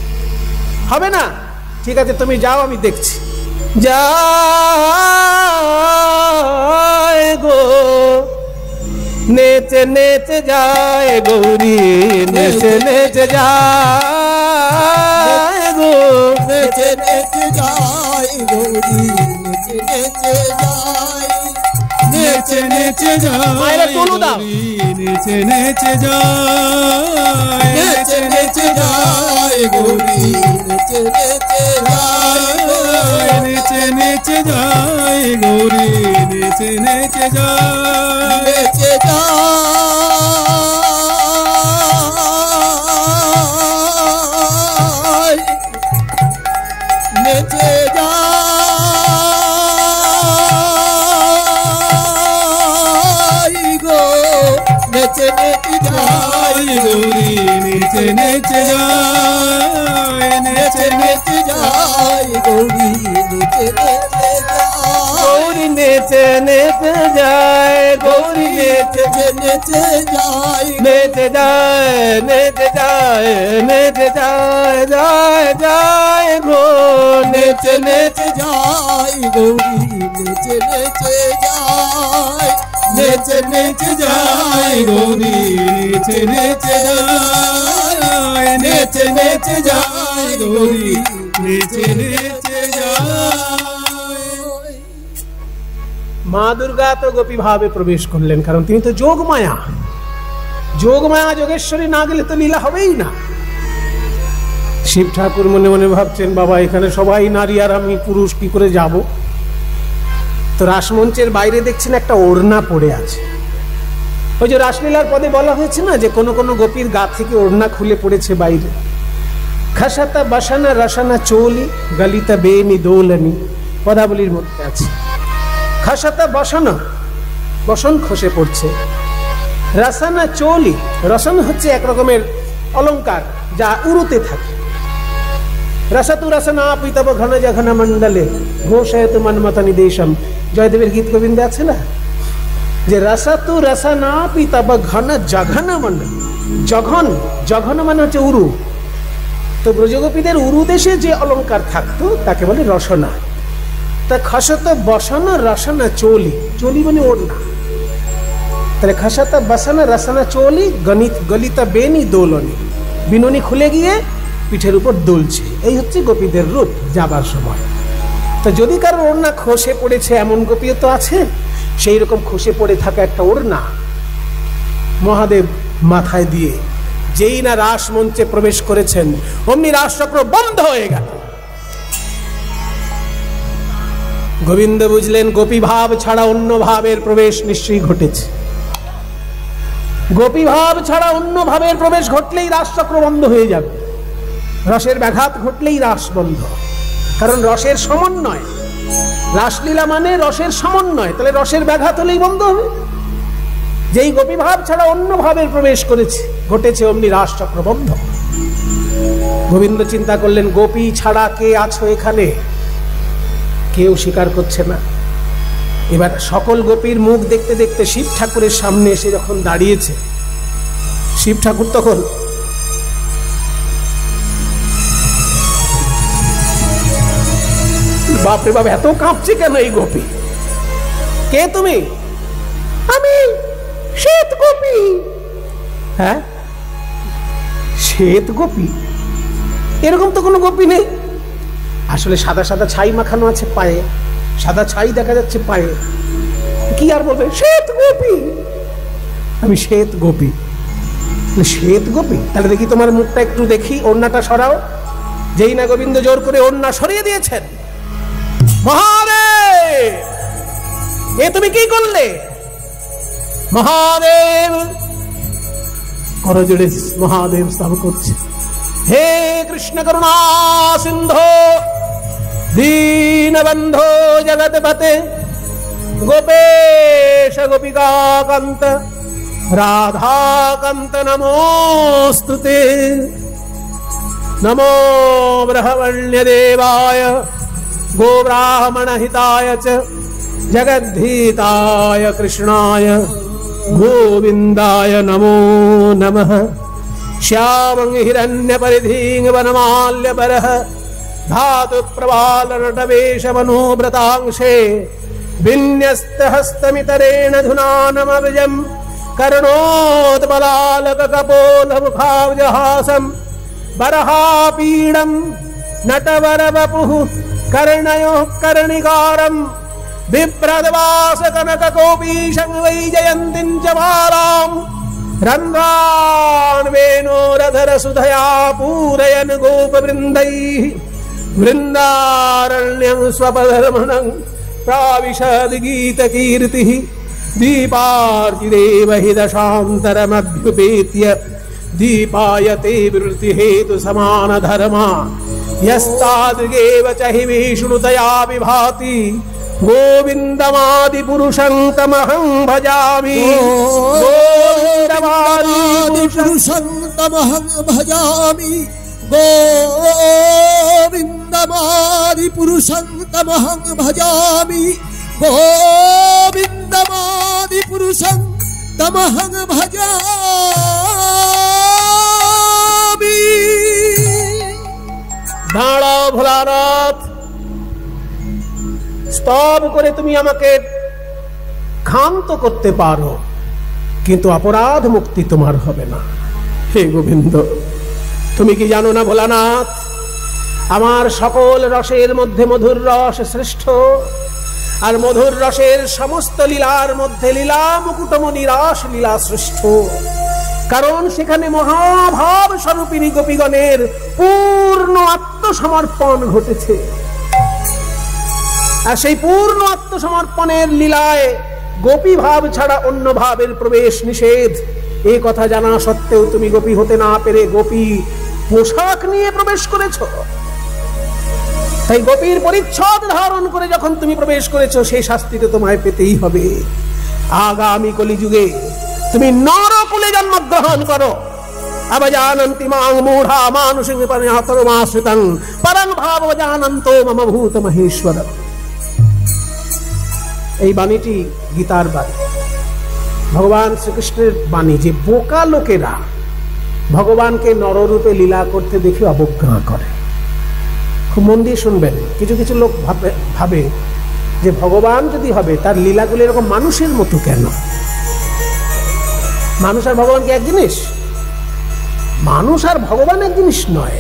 S1: হবে না। ঠিক আছে, তুমি যাও, আমি দেখছি। যায় গো নেচে নেচে যায় গৌরী, নেচে নেচে যায় গো,
S2: নেচে নেচে যায় গৌরী, নেচে নেচে যায়,
S3: নেচে নেচে যায়
S1: মায়েরা তুলু দাও।
S3: নেচে নেচে যায়,
S2: নেচে নেচে যায় গৌরী, নেচে নেচে যায়,
S3: নেচে নেচে যায় গৌরী, নেচে নেচে যায়,
S2: নেচে যায়, নেচে যায় গো, নেচে নেচে যায়
S3: গৌরী নেচে নেচে যায়,
S2: নেচে নেচে যায় গৌরী, নেচে নেচে যায়,
S1: গৌরী নেচে নেচে যায়, গৌরী নেচে
S2: নেচে যায়,
S1: নেচে যায়, নেচে যায়, নেচে যায়, যায় যায় গো, নেচে নেচে
S2: যায় গৌরী, নেচে নেচে যায়,
S3: নেচে নেচে যায় গৌরী, নেচে নেচে যায়, নেচে নেচে যায় গৌরী, নেচে নেচে যায়।
S1: মা দুর্গা তো গোপী ভাবে প্রবেশ করলেন, কারণ তিনি তো যোগমায়া। যোগমায়া যোগেশ্বরী না গেলে তো লীলা হবেই না। শিব ঠাকুর মনে মনে ভাবছেন, বাবা এখানে সবাই নারী আর আমি পুরুষ, কি করে যাব? তো রাসমঞ্চের বাইরে দেখছেন একটা ওড়না পড়ে আছে। ওই যে রাসলীলার পদে বলা হয়েছে না যে কোন কোন গোপীর গা থেকে ওড়না খুলে পড়েছে বাইরে। খাসাতা বাসানা রসানা চোলি গলিতা বেনি দোলনি, পদাবলীর মধ্যে আছে। খাসাতা বসানা, বসন খসে পড়ছে। রসানা চোলি, রসন হচ্ছে এক রকমের অলংকার যা উড়ুতে থাকে। রসাতু রসনা পিতব ঘন জঘন মন্ডলে ঘোষয়তু মন্মথ নিদেশম, জয়দেবের গীত গোবিন্দে আছে না যে রসাতু রসনা পিতব ঘন জঘন মন্ডল। জঘন, জঘন মানে হচ্ছে উরু। তো ব্রজগোপীদের উরু দেশে যে অলংকার থাকতো তাকে বলে রসনা। তা খসত বসনা রসনা চোলি, চোলি মানে ওড়না। তাহলে খসত বসনা রসনা চোলি গলিতা বেনি দোলনি, বিনুনি খুলে গিয়ে পিঠের উপর দুলছে। এই হচ্ছে গোপীদের রূপ যাবার সময়। তো যদি কারোর ওড়না খসে পড়েছে, এমন গোপীও তো আছে, সেই রকম খসে পড়ে থাকা একটা ওড়না মহাদেব মাথায় দিয়ে যেই না রাস মঞ্চে প্রবেশ করেছেন, অমনি রাসচক্র বন্ধ হয়ে গেল। গোবিন্দ বুঝলেন গোপী ভাব ছাড়া অন্য ভাবের প্রবেশ নিশ্চয়ই ঘটেছে। গোপী ভাব ছাড়া অন্য ভাবের প্রবেশ ঘটলেই রাসচক্র বন্ধ হয়ে যাবে, রসের ব্যাঘাত ঘটলেই রাস বন্ধ। কারণ রসের সমন্বয়, রাসলীলা মানে রসের সমন্বয়, তাহলে রসের ব্যাঘাত হলেই বন্ধ হবে। যেই গোপী ভাব ছাড়া অন্য ভাবের প্রবেশ করেছে, ঘটেছে অমনি রাসচক্র বন্ধ। গোবিন্দ চিন্তা করলেন, গোপী ছাড়া কে আছো এখানে? কেউ স্বীকার করছে না। এবার সকল গোপীর মুখ দেখতে দেখতে শিব ঠাকুরের সামনে এসে যখন দাঁড়িয়েছে, শিব ঠাকুর তখন বাপরে বাপ, এত কাঁপছে কেন এই গোপী? কে তুমি? আমি শ্বেত গোপী। হ্যাঁ, শ্বেত গোপী? এরকম তো কোনো গোপী নেই। আসলে সাদা সাদা ছাই মাখানো আছে পায়ে, সাদা ছাই দেখা যাচ্ছে পায়ে, কি আর বলবে শ্বেত গোপী? আমি শ্বেত গোপী। শ্বেত গোপী? তাহলে দেখি তোমার মুখটা একটু দেখি, ওড়নাটা সরাও। যেই না গোবিন্দ জোর করে ওড়না সরিয়ে দিয়েছেন, মহাদেব এ তুমি কি করলে? মহাদেব করজোড়ে মহাদেব স্তব করছে, হে কৃষ্ণ করুণা সিন্ধু দীনবন্ধো জগৎপতে গোপেশ গোপিকাকান্ত রাধাকান্ত নমোস্তুতে। নমো ব্রহ্মণ্য দেবায় গোব্রাহ্মণ হিতায় চ জগদ্ধিতায় কৃষ্ণায় গোবিন্দায় নমো নমঃ। শ্যামং হিরণ্য পরিধিং বনমাল্য পরঃ ধাতু প্রবাল নটবেশ মনোব্রতাংশে বিন্যস্ত হস্তমিতরেণ ধুনানমব্জಂ कर्णोत्पलालक कपोल मुखाब्जहासं बरहापीडं नटवरवपुः कर्णयोः कर्णिकारं बिभ्रद्वास कनककोपीशं वैजयन्तीं च बालां रन्ध्रान् वेणोरधरसुधया पूरयन् गोपवृन्दैः वृन्दारण्यं स्वपधर्मणं प्राविशद् गीतकीर्तिः दीपार्चिदेव हि दशान्तरमभ्युपेत्य दीपायते वृत्तिहेतु समानधर्मा यस्तादृगेव च हि विष्णुतया विभाति गोविन्दमादिपुरुषं तमहं भजामि
S2: गोविन्दमादिपुरुषं तमहं भजामि गोविन्दमादिपुरुषं तमहं भजामि गोविन्दमादिपुरुषं तमहं भजामि।
S1: দাঁড়াও ভোলানাথ, স্তব করে তুমি আমাকে ক্ষান্ত করতে পারো, কিন্তু অপরাধ মুক্তি তোমার হবে না। হে গোবিন্দ, তুমি কি জানো না ভোলানাথ, আমার সকল রসের মধ্যে মধুর রস শ্রেষ্ঠ, আর মধুর রসের সমস্ত লীলার মধ্যে লীলা মুকুটমণি রাস লীলা শ্রেষ্ঠ। কারণ সেখানে মহাভাব স্বরূপিণী গোপীগণের পূর্ণ আত্মসমর্পণ ঘটেছে, আর সেই পূর্ণ আত্মসমর্পণের লীলায় গোপী ভাব ছাড়া অন্য ভাবের প্রবেশ নিষেধ। এই কথা জানা সত্ত্বেও তুমি গোপী হতে না পেরে গোপী পোশাক নিয়ে প্রবেশ করেছো। তাই গোপীর পরিচ্ছদ ধারণ করে যখন তুমি প্রবেশ করেছো, সেই শাস্তি তো তোমায় পেতেই হবে। আগামী কলিযুগে তুমি নরকুলে জন্মগ্রহণ করো। অবজানন্তি মাং মূঢ়া মানুষং পরিণাতমাশ্রিতং পরং ভাবজানন্তো মম ভূত মহেশ্বর। এই বাণীটি গীতার বাণী, ভগবান শ্রীকৃষ্ণের বাণী, যে বোকা লোকেরা ভগবানকে নররূপে লীলা করতে দেখে অবজ্ঞা করে। খুব মন দিয়ে শুনবেন। কিছু কিছু লোক ভাবে যে ভগবান যদি হবে তার লীলাগুলো এরকম মানুষের মতো কেন? মানুষ আর ভগবান কি এক জিনিস? মানুষ আর ভগবান এক জিনিস নয়,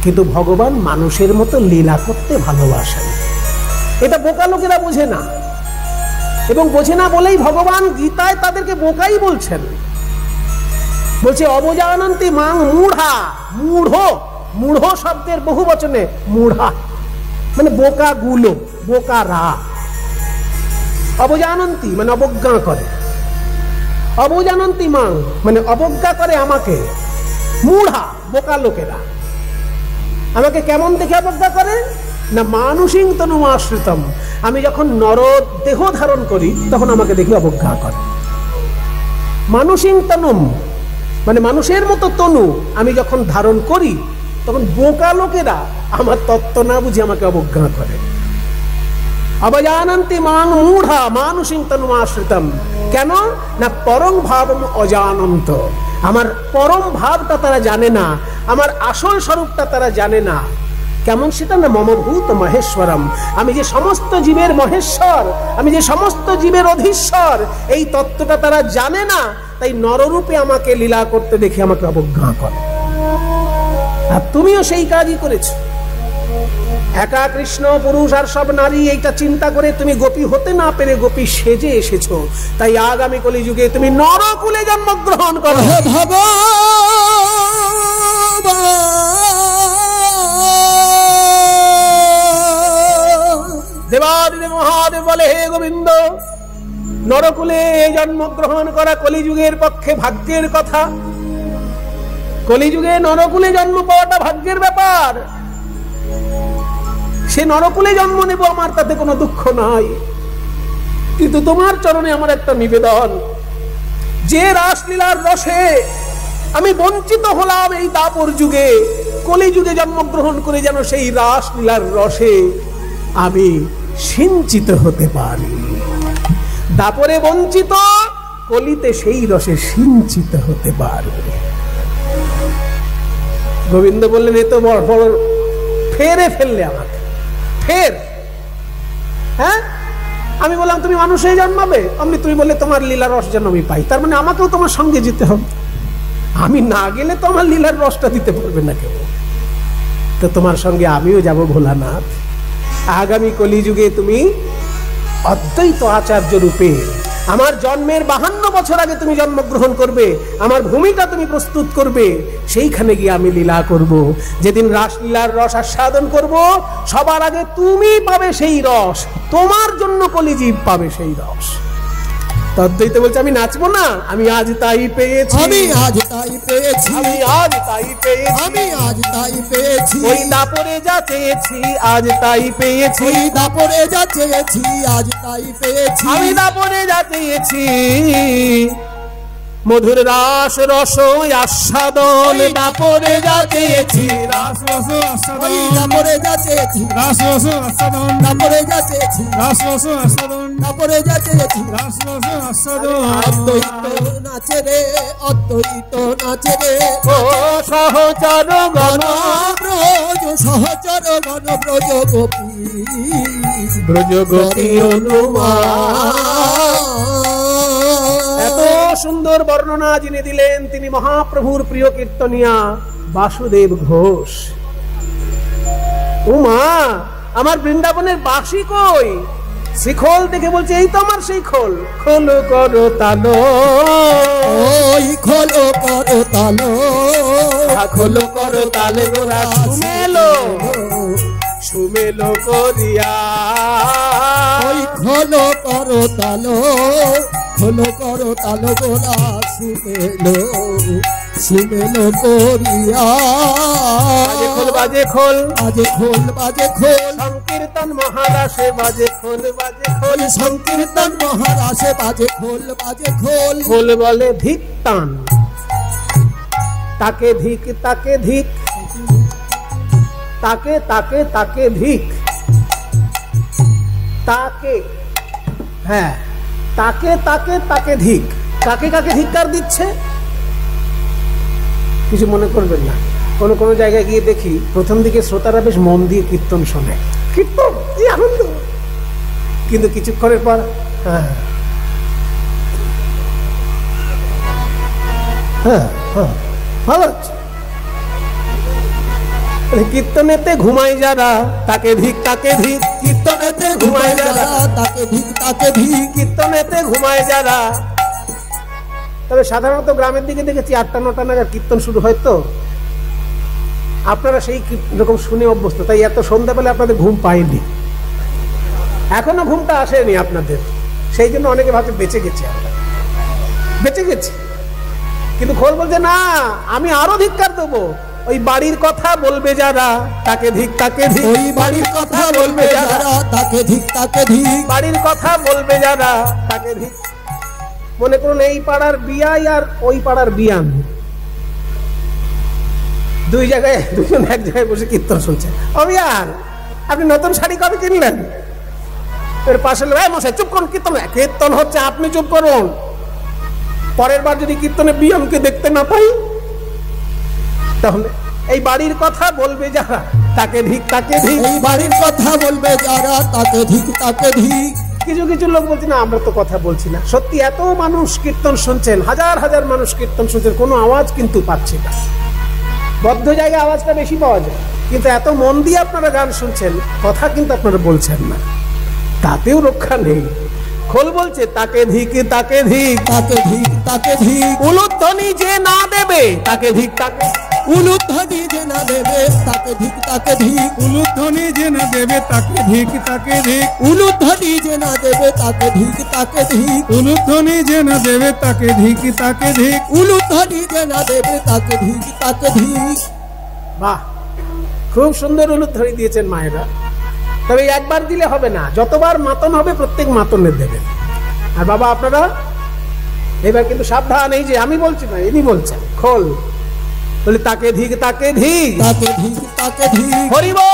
S1: কিন্তু ভগবান মানুষের মতো লীলা করতে ভালোবাসেন। এটা বোকা লোকেরা বোঝে না, এবং বোঝে না বলেই ভগবান গীতায় তাদেরকে বোকাই বলছেন। বলছে অবজানন্তি মাং মূঢ়া। মূঢ়, মূঢ় শব্দের বহু বচনে মূঢ়া মানে বোকা গুলো, বোকারা। অবজানন্তি মানে অবজ্ঞা করে, অবজানন্তি মাং মানে অবজ্ঞা করে আমাকে। মূঢ়া বোকা লোকেরা আমাকে কেমন দেখে অবজ্ঞা করে? না মানুষিং তনুমাশ্রিতম, আমি যখন নর দেহ ধারণ করি তখন আমাকে দেখে অবজ্ঞা করে। মানুষিং তনুম মানে মানুষের মতো তনু আমি যখন ধারণ করি তখন বোকা লোকেরা আমার তত্ত্ব না বুঝে আমাকে অবজ্ঞা করে। অবজানন্তি মাং মূঢ়া মানুষিং তনুমাশ্রিতম, কেন না পরম ভাবম অজানন্ত, আমার পরম ভাবটা তারা জানে না, আমার আসল স্বরূপটা তারা জানে না। কেমন সেটা না মমভূত মহেশ্বরম, আমি যে সমস্ত জীবের মহেশ্বর, আমি যে সমস্ত জীবের অধীশ্বর, এই তত্ত্বটা তারা জানে না, তাই নররূপে আমাকে লীলা করতে দেখে আমাকে অবজ্ঞা করে। আর তুমিও সেই কাজই করেছো। একা কৃষ্ণ পুরুষ আর সব নারী, এইটা চিন্তা করে তুমি গোপী হতে না পেরে গোপী সেজে এসেছো। তাই আগামী কলিযুগে তুমি নরকুলে জন্মগ্রহণ করো। দেবাদিদেব মহাদেব বলে, হে গোবিন্দ, নরকুলে জন্মগ্রহণ করা কলিযুগের পক্ষে ভাগ্যের কথা। কলিযুগে নরকুলে জন্ম পাওয়াটা ভাগ্যের ব্যাপার। সে নরকুলে জন্ম নেব, আমার তাতে কোনো দুঃখ নাই, কিন্তু তোমার চরণে আমার একটা নিবেদন, যে রাসলীলার রসে আমি বঞ্চিত হলাম এই দাপর যুগে, কলিযুগে জন্মগ্রহণ করে যেন সেই রাসলীলার রসে আমি সিঞ্চিত হতে পারি। দাপরে বঞ্চিত, কলিতে সেই রসে সিঞ্চিত হতে পারি। গোবিন্দ বললেন, এ তো বড় বড় ফেরে ফেললে আমাকে, ফের। হ্যাঁ, আমি বললাম তুমি মানুষ হয়ে জন্মাবে, অমনি তুমি বললে তোমার লীলার রস যেন আমি পাই। তার মানে আমাকেও তোমার সঙ্গে যেতে হবে, আমি না গেলে তো আমার লীলার রসটা দিতে পারবে না কেউ। তো তোমার সঙ্গে আমিও যাব ভোলানাথ। আগামী কলিযুগে তুমি অদ্বৈত আচার্য রূপে আমার জন্মের 52 বছর আগে তুমি জন্মগ্রহণ করবে, আমার ভূমিটা তুমি প্রস্তুত করবে, সেইখানে গিয়ে আমি লীলা করব। যেদিন রাসলীলার রস আস্বাদন করব, সবার আগে তুমি পাবে সেই রস, তোমার জন্য কলিজীব পাবে সেই রস। তদ্বৈত বলছে, আমি নাচবো না, আমি আজ তাই পেয়েছি,
S2: আমি আজ তাই পেয়েছি,
S1: আমি আজ তাই পেয়েছি,
S2: আমি আজ তাই পেয়েছি,
S1: ওই দাপরে যা চেয়েছি আজ তাই পেয়েছি,
S2: ওই দাপরে যা চেয়েছি আজ তাই পেয়েছি,
S1: আমি দাপরে যা চেয়েছি মধুর রাস রস আস্বাদন, দাপরে যা চেয়েছি
S3: রাস রস
S2: ওই
S3: আস্বাদন,
S2: দাপরে যা চেয়েছি,
S3: রাস রস আস্বাদন,
S2: দাপরে যা চেয়েছি,
S3: রাস রস আস্বাদন,
S2: দাপরে যা চেয়েছি।
S3: রাস রস আস্বাদন।
S2: অদ্বৈত নাচে রে, অদ্বৈত নাচে রে,
S1: ও সহচর গণ
S2: ব্রজ সহচর গণ ব্রজ গোপী,
S1: ব্রজ গোপী এত সুন্দর বর্ণনা যিনি দিলেন, তিনি মহাপ্রভুর প্রিয় কীর্তনিয়া বাসুদেব ঘোষ। উমা, আমার বৃন্দাবনের বাঁশি কই? শিখল দেখে বলছে, এই তো আমার সেই খোল। খোল করো তালো,
S2: ওই খোলো করো তালো,
S1: খোল করো তালে গোরা সুমেলো, সুমেলো করিয়া,
S2: ওই খোলো করো তালো, খোলো করো তালো গোরা সুমেলো, সুমেলো করিয়া।
S1: বাজে খোল, বাজে খোল,
S2: বাজে খোল, বাজে খোল,
S1: সংকীর্তন মহারাসে বাজে খোল, বাজে খোল,
S2: সংকীর্তন মহারাসে বাজে খোল, বাজে খোল।
S1: খোল বলে ধিক্তান, তাকে ধিক, তাকে ধিক, তাকে তাকে তাকে ধিক, তাকে, হ্যাঁ, তাকে তাকে তাকে ধিক। কাকে কাকে ধিক্কার দিচ্ছে কিছু মনে করবেন না। কোন কোন জায়গায় গিয়ে দেখি প্রথম দিকে শ্রোতারা বেশ মন দিয়ে কীর্তন শোনে, কীর্তন কি আনন্দ, কিন্তু কিছুক্ষণের পর হ্যাঁ হ্যাঁ হ্যাঁ ভালো হচ্ছে। কীর্তনেতে ঘুমায় যারা তাকে ধিক, তাকে ধিক, কীর্তনেতে ঘুমায় যারা
S2: তাকে ধিক, তাকে ধিক,
S1: কীর্তনেতে ঘুমায় যারা। তবে সাধারণত গ্রামের দিকে দেখেছি 8টা-9টা নাগাদ কীর্তন শুরু হয়, তো আপনারা সেই রকম শুনে অভ্যস্ত, তাই এত সন্ধ্যাবেলা আপনাদের ঘুম পায়নি, এখনো ঘুমটা আসেনি আপনাদের, সেই জন্য অনেকে ভাবছে বেঁচে গেছে, আমরা বেঁচে গেছি। কিন্তু খোল বলছে না, আমি আরো ধিক্কার দেবো, ওই বাড়ির কথা বলবে যারা তাকে ধিক তাকে ধিক।
S2: ওই বাড়ির কথা বলবে যারা তাকে ধিক তাকে ধিক।
S1: বাড়ির কথা বলবে যারা তাকে ধিক। মনে করুন এই পাড়ার বিয়াই আর ওই পাড়ার বিয়ান, দুই জায়গায় দুজন এক জায়গায় বসে কীর্তন শুনছে। অবিয়ান, আপনি নতুন শাড়ি কবে কিনলেন? এর পাশে মশাই চুপ করুন, কীর্তন কীর্তন হচ্ছে, আপনি চুপ করুন। পরের বার যদি কীর্তনে বিয়ানকে দেখতে না পাই তাহলে এই বাড়ির কথা বলবে যারা তাকে ধিক তাকে ধিক।
S2: এই বাড়ির কথা বলবে যারা তাকে ধিক তাকে ধিক।
S1: কিছু কিছু লোক বলছে না আমরা তো কথা বলছি না। সত্যি এত মানুষ কীর্তন শুনছেন, হাজার হাজার মানুষ কীর্তন শুনছেন, কোনো আওয়াজ কিন্তু পাচ্ছে না। বদ্ধ জায়গায় আওয়াজটা বেশি পাওয়া যায়, কিন্তু এত মন দিয়ে আপনারা গান শুনছেন, কথা কিন্তু আপনারা বলছেন না, তাতেও রক্ষা নেই। খোল বলছে তাকে ধিক তাকে ধিক।
S2: তাকে ধিক তাকে ধিক।
S1: উলুধ্বনি যে না দেবে তাকে ধিক তাকে।
S2: উলুধ্বনি যে না দেবে তাকে ধিক তাকে ধিক।
S3: উলুধ্বনি যে না দেবে তাকে ধিক তাকে ধিক।
S2: উলুধ্বনি যে না দেবে তাকে ধিক তাকে ধিক।
S3: উলুধ্বনি যে না দেবে তাকে ধিক তাকে ধিক।
S2: উলুধ্বনি যে না দেবে তাকে ধিক তাকে ধিক।
S1: বাহ, খুব সুন্দর উলুধ্বনি দিয়েছেন মায়েরা। তবে একবার দিলে হবে না, যতবার মাতন হবে প্রত্যেক মাতনের দেবেন। আর বাবা আপনারা এবার কিন্তু সাবধান, এই যে আমি বলছি না, ইনি বলছেন। খোল বলে তাকে ধিক তাকে ধিক।
S2: তাকে ধিক তাকে ধিক।
S1: হরি বল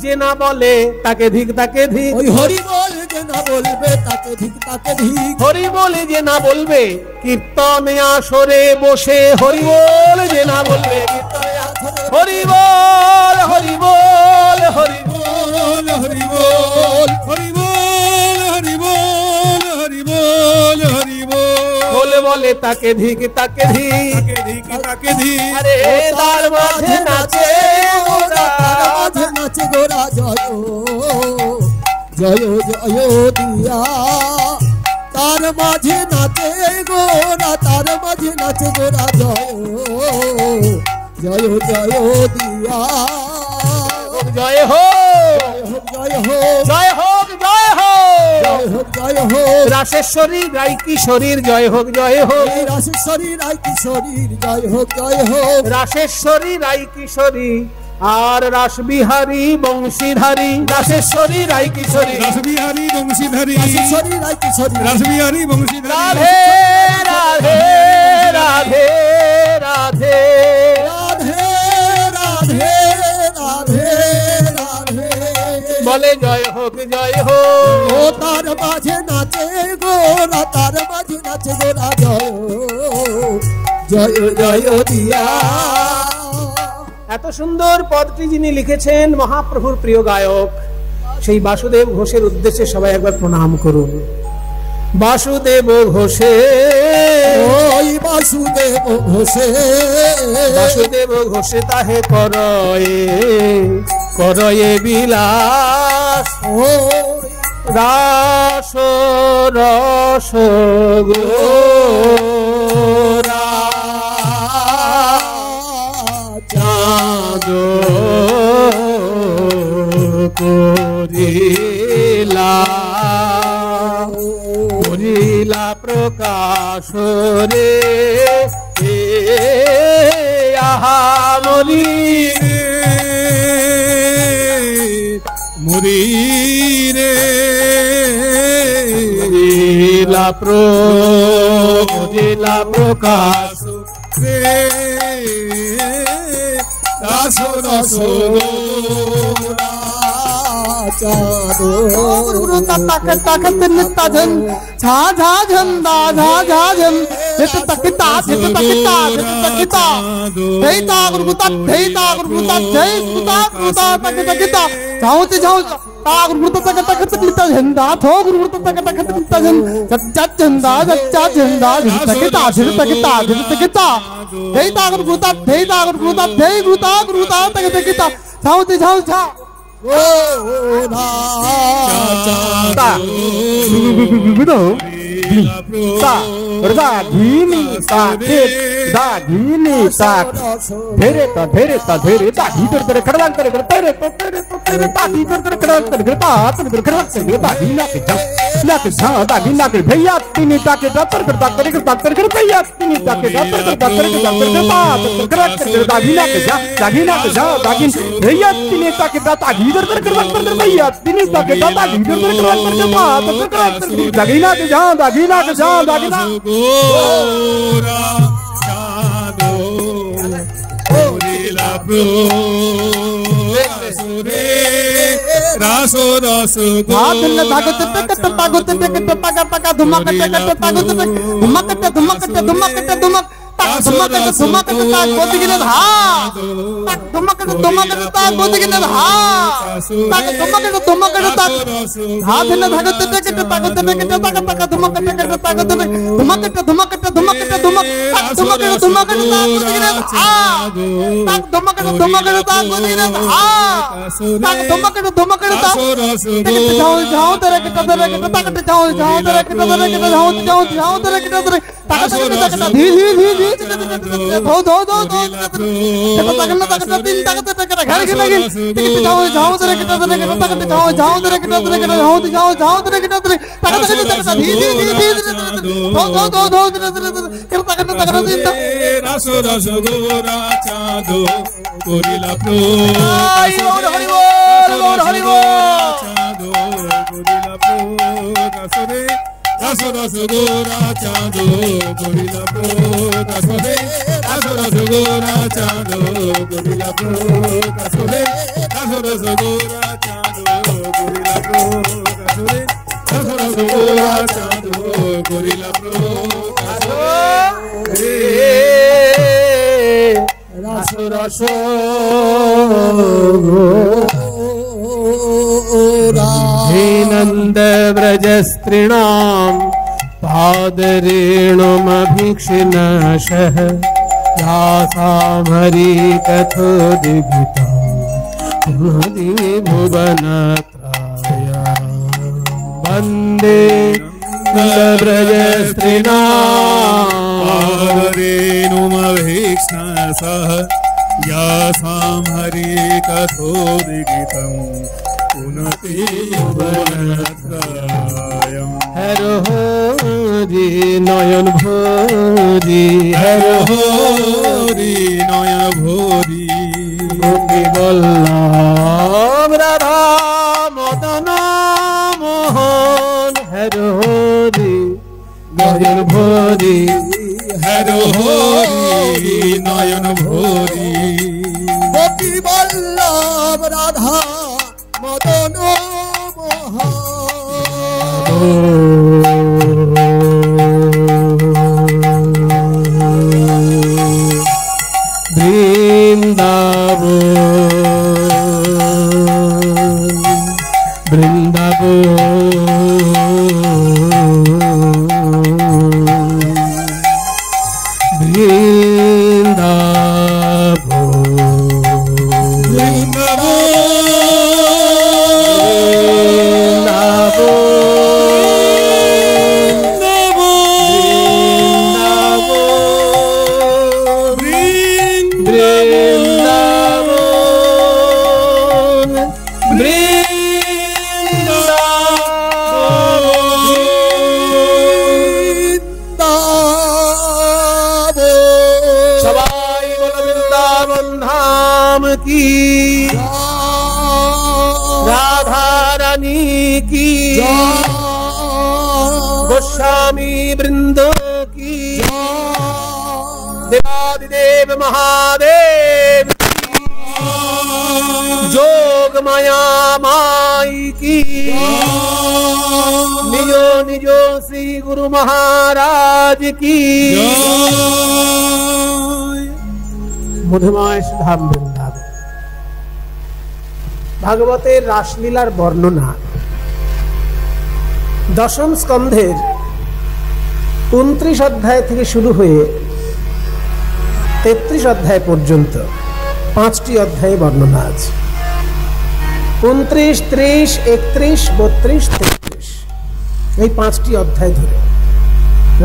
S1: যে না বলে তাকে ধিক তাকে ধিক।
S2: ওই হরি বল যে না বলবে তাকে ধিক তাকে ধিক।
S1: হরি বলে যে না বলবে কীর্তনে আসরে বসে। হরি বল যে না বলবে কীর্তনে আসরে। হরি বল হরি বল হরি
S3: বল হরি বল হরি বল হরি বল হরি বল হরি বল।
S1: বলে বলে তাকে ধিক তাকে ধিক।
S3: তাকে ধিক তাকে ধিক।
S1: আরে তার মাঝে নাচে গোরা,
S2: তার মাঝে নাচে গোরা জয় জয় জয় দিয়া। তার মাঝে নাচে গোরা, তার মাঝে নাচে গোরা জয় জয় জয় দিয়া।
S1: জয় হোক
S2: জয় হোক
S1: জয় হোক জয় হোক
S2: জয় হোক জয় হোক।
S1: রাসেশ্বরী রাই কিশোরীর জয় হোক জয় হোক।
S2: রাসেশ্বরী রাই কিশোরীর জয় হোক জয় হোক।
S1: রাসেশ্বরী রাই কিশোরী আর রাসবিহারী বংশীধারী। রাসেশ্বরী রাই কিশোরী
S3: রাসবিহারী বংশীধারী।
S2: রাসেশ্বরী রাই কিশোরী
S3: রাসবিহারী বংশীধারী।
S1: রাধে রাধে রাধে রাধে
S2: রাধে রাধে রাধে রাধে।
S1: বলে জয় হোক জয় হোক।
S2: ও তার মাঝে নাচে গোরা, তার মাঝে নাচে গোরা জয় জয় জয় দিয়া।
S1: এত সুন্দর পদটি যিনি লিখেছেন মহাপ্রভুর প্রিয় গায়ক সেই বাসুদেব ঘোষের উদ্দেশ্যে সবাই একবার প্রণাম করুন। বাসুদেব ঘোষে
S2: ওই বাসুদেব ঘোষে।
S1: বাসুদেব ঘোষে তাহে করয়ে করয়ে বিলাস।
S2: ওই
S1: রাস রস গোরা চাঁদ করিলা করিলা প্রকাশ রে আহা মরি
S3: মুরি রে
S1: করিলা করিলা প্রকাশ
S3: রে দাস রস
S4: नाक झा दागी नाक भैया तीन ताके डॉक्टर कर भैया तीन ताके डॉक्टर कर दागी नाक झा दागी भैया तीन ताके दागी इधर कर भैया तीन ताके दागी इधर कर दागी नाक झा दागी नाक
S3: गोरा चांदो गोरिला प्रो सुरे रासो रासो
S4: गोरा नंद व्रज स्त्रीणां पादरेणुमभीक्षिणशः यासामरी कथोदिभितां भुवनत्राय वन्दे व्रज स्त्रीणां
S3: पादरेणुमभीक्षिणशः यासां हरि कथोदिगितं पुनति भुवनत्रयम्
S4: हरो हरि नयन भोरी
S3: हरो हरि नयन भोरी
S4: गोपी बल्लभ राधा मदन मोहन हरो हरि नयन भोरी
S3: हरो हरि नयन भोरी
S2: गोपी बल्लभ राधा मदन मोहन
S1: गोस्वामी वृंद की देवादिदेव महादेव जोग माया माई की निजो निजो श्री गुरु महाराज की মধুময় ধাম বৃন্দাবন। ভাগবতের রাসলীলার বর্ণনা দশম স্কন্ধের 29 অধ্যায় থেকে শুরু হয়ে 33 অধ্যায় পর্যন্ত 5টি অধ্যায়ে বর্ণনা আছে। 29, 30, 31, 32, 33 এই 5টি অধ্যায় ধরে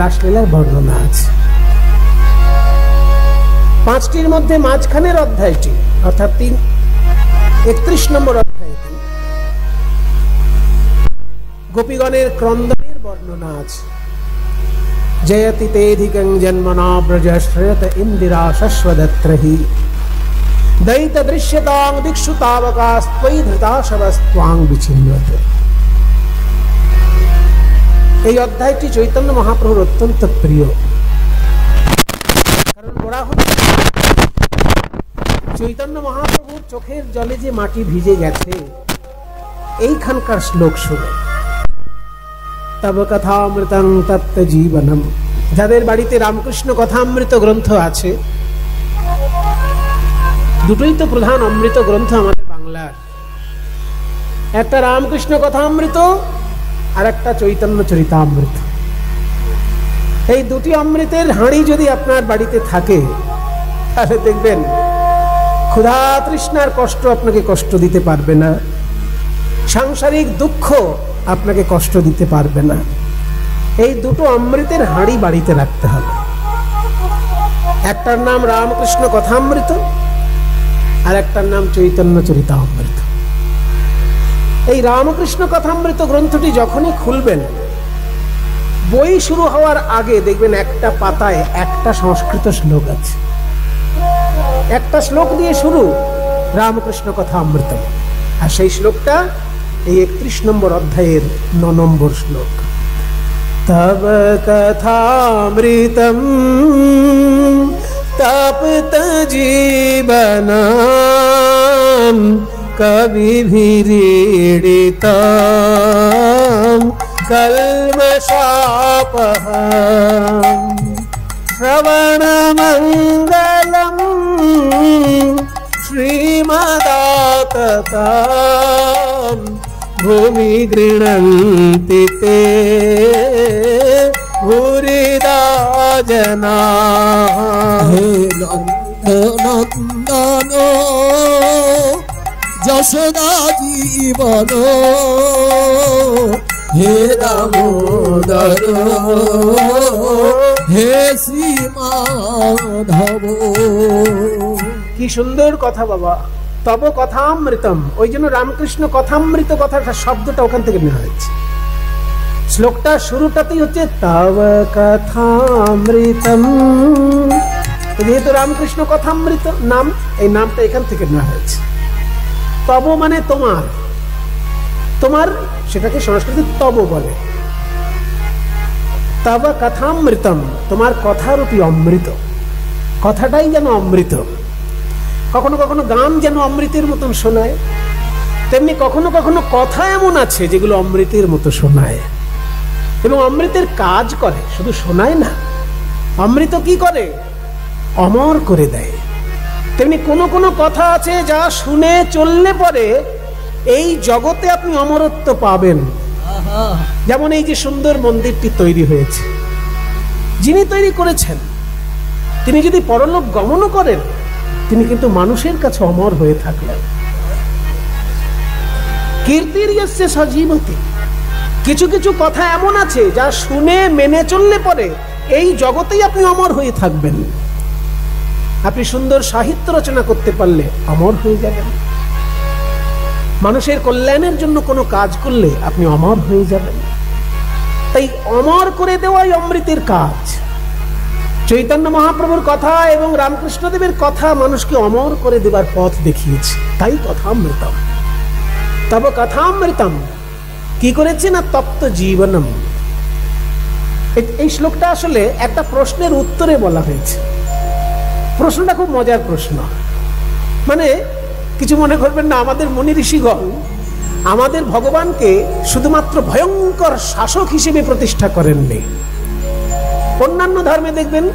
S1: রাসলীলার বর্ণনা আছে। 5টির মধ্যে মাঝখানের অধ্যায়টি অর্থাৎ 31 নম্বর অধ্যায়টি গোপীগণের ক্রন্দনের বর্ণনা আছে। জয়তি তেধিকং জন্মনা ব্রজ শ্রেয়ত ইন্দিরা শশ্বদত্রহি দয়িত দৃশ্যতাং দিক্ষু তাবকাস্ত্বয়ি ধৃতাশবস্ত্বাং বিচ্ছিন্নতে। এই অধ্যায়টি চৈতন্য মহাপ্রভুর অত্যন্ত প্রিয়, কারণ ওরা চৈতন্য মহাপ্রভুর চোখের জলে যে মাটি ভিজে গেছে এইখানকার শ্লোক শুনে। তব কথামৃতং তপ্ত জীবনম। যাদের বাড়িতে রামকৃষ্ণ কথামৃত গ্রন্থ আছে, দুটোই তো প্রধান অমৃত গ্রন্থ আমাদের বাংলার, একটা রামকৃষ্ণ কথামৃত আর একটা চৈতন্য চরিতামৃত। এই দুটি অমৃতের হাঁড়ি যদি আপনার বাড়িতে থাকে তাহলে দেখবেন ক্ষুধা তৃষ্ণার কষ্ট আপনাকে কষ্ট দিতে পারবে না, সাংসারিক দুঃখ আপনাকে কষ্ট দিতে পারবে না। এই দুটো অমৃতের হাঁড়ি বাড়িতে রাখতে হবে। একটার নাম রামকৃষ্ণ কথামৃত আর একটার নাম চৈতন্য চরিতামৃত। এই রামকৃষ্ণ কথামৃত গ্রন্থটি যখনই খুলবেন, বই শুরু হওয়ার আগে দেখবেন একটা পাতায় একটা সংস্কৃত শ্লোক আছে। একটা শ্লোক দিয়ে শুরু রামকৃষ্ণ কথামৃত, আর সেই শ্লোকটা এই 31 নম্বর অধ্যায়ের 9 নম্বর শ্লোক। তব কথামৃতম তপ্ত জীবনম কবিভিरीडितं কল্মষাপহম শ্রবণমঙ্গলম শ্রীমদাততাম ভূমি গৃণন্তি তে ভূরিদা जना।
S2: হে নন্দনন্দন যশোদা জীবন, হে দামোদর হে শ্রী মাধব।
S1: কি সুন্দর কথা বাবা, তব কথামৃতম। ওই জন্য রামকৃষ্ণ কথামৃত কথাটা শব্দটা ওখান থেকে নেওয়া হয়েছে। শ্লোকটা শুরুটাতেই হচ্ছে তব কথামৃতম। যেহেতু রামকৃষ্ণ কথামৃত নাম, এই নামটা এখান থেকে নেওয়া হয়েছে। তব মানে তোমার, তোমার সেটাকে সংস্কৃতে তব বলে। তব কথামৃতম, তোমার কথারূপী অমৃত। কথাটাই যেন অমৃত। কখনো কখনো গান যেন অমৃতের মতন শোনায়, তেমনি কখনো কখনো কথা এমন আছে যেগুলো অমৃতের মতো শোনায় এবং অমৃতের কাজ করে, শুধু শোনায় না। অমৃত কি করে? অমর করে দেয়। তেমনি কোনো কোনো কথা আছে যা শুনে চললে পরে এই জগতে আপনি অমরত্ব পাবেন। যেমন এই যে সুন্দর মন্দিরটি তৈরি হয়েছে, যিনি তৈরি করেছেন তিনি যদি পরলোক গমনও করেন, তিনি কিন্তু মানুষের কাছে অমর হয়ে থাকলেন। কীর্তির ইয়স্য সজীবতি। কিছু কিছু কথা এমন আছে যা শুনে মেনে চললে পরে এই জগতেই আপনি অমর হয়ে থাকবেন। আপনি সুন্দর সাহিত্য রচনা করতে পারলে অমর হয়ে যাবেন। মানুষের কল্যাণের জন্য কোনো কাজ করলে আপনি অমর হয়ে যাবেন। তাই অমর করে দেওয়াই অমৃতের কাজ। চৈতন্য মহাপ্রভুর কথা এবং রামকৃষ্ণদেবের কথা মানুষকে অমর করে দেবার পথ দেখিয়েছে। তাই কথামৃতম। তব কথামৃতম কি করেছে না তপ্ত জীবনম। এই শ্লোকটা আসলে একটা প্রশ্নের উত্তরে বলা হয়েছে। প্রশ্নটা খুব মজার প্রশ্ন। মানে কিছু মনে করবেন না, আমাদের মুনি ঋষিগণ আমাদের ভগবানকে শুধুমাত্র ভয়ঙ্কর শাসক হিসেবে প্রতিষ্ঠা করেননি। অন্যান্য ধর্মে দেখবেন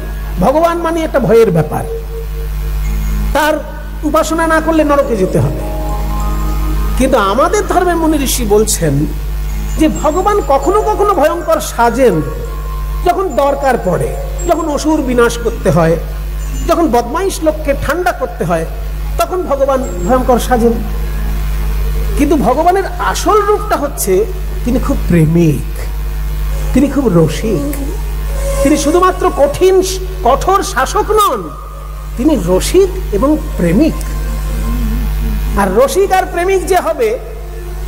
S1: ভগবান মানে একটা ভয়ের ব্যাপার, তার উপাসনা না করলে নরকে যেতে হবে। কিন্তু আমাদের ধর্মের মুনি ঋষি বলছেন যে ভগবান কখনো কখনো ভয়ঙ্কর সাজেন যখন দরকার পড়ে, যখন অসুর বিনাশ করতে হয়, যখন বদমাইশ লোককে ঠান্ডা করতে হয়, তখন ভগবান ভয়ঙ্কর সাজেন। কিন্তু ভগবানের আসল রূপটা হচ্ছে তিনি খুব প্রেমিক, তিনি খুব রসিক। তিনি শুধুমাত্র কঠোর শাসক নন, তিনি রসিক এবং প্রেমিক। আর রসিক আর প্রেমিক যে হবে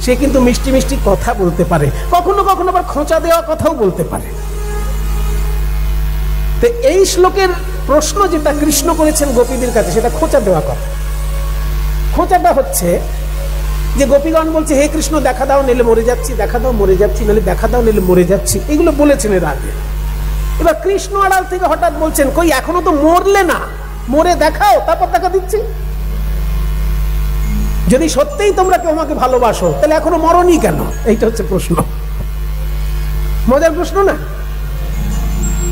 S1: সে কিন্তু মিষ্টি মিষ্টি কথা বলতে পারে, কখনো কখনো আবার খোঁচা দেওয়া কথাও বলতে পারে। তো এই শ্লোকের প্রশ্ন যেটা কৃষ্ণ করেছেন গোপীদের কাছে, সেটা খোঁচা দেওয়া কথা। খোঁচাটা হচ্ছে যে গোপীগণ বলছে, হে কৃষ্ণ দেখা দাও নিলে মরে যাচ্ছি, দেখা দাও মরে যাচ্ছি, নাহলে দেখা দাও নিলে মরে যাচ্ছি, এগুলো বলেছেন এর আগে। এবার কৃষ্ণ আড়াল থেকে হঠাৎ বলছেন, কই এখনো তো মরলে না, মরে দেখাও, তারপর দেখা দিচ্ছি। যদি সত্যিই তোমরা কেউ আমাকে ভালোবাসো তাহলে এখনো মরনি কেন? এইটা হচ্ছে প্রশ্ন, মজার প্রশ্ন না?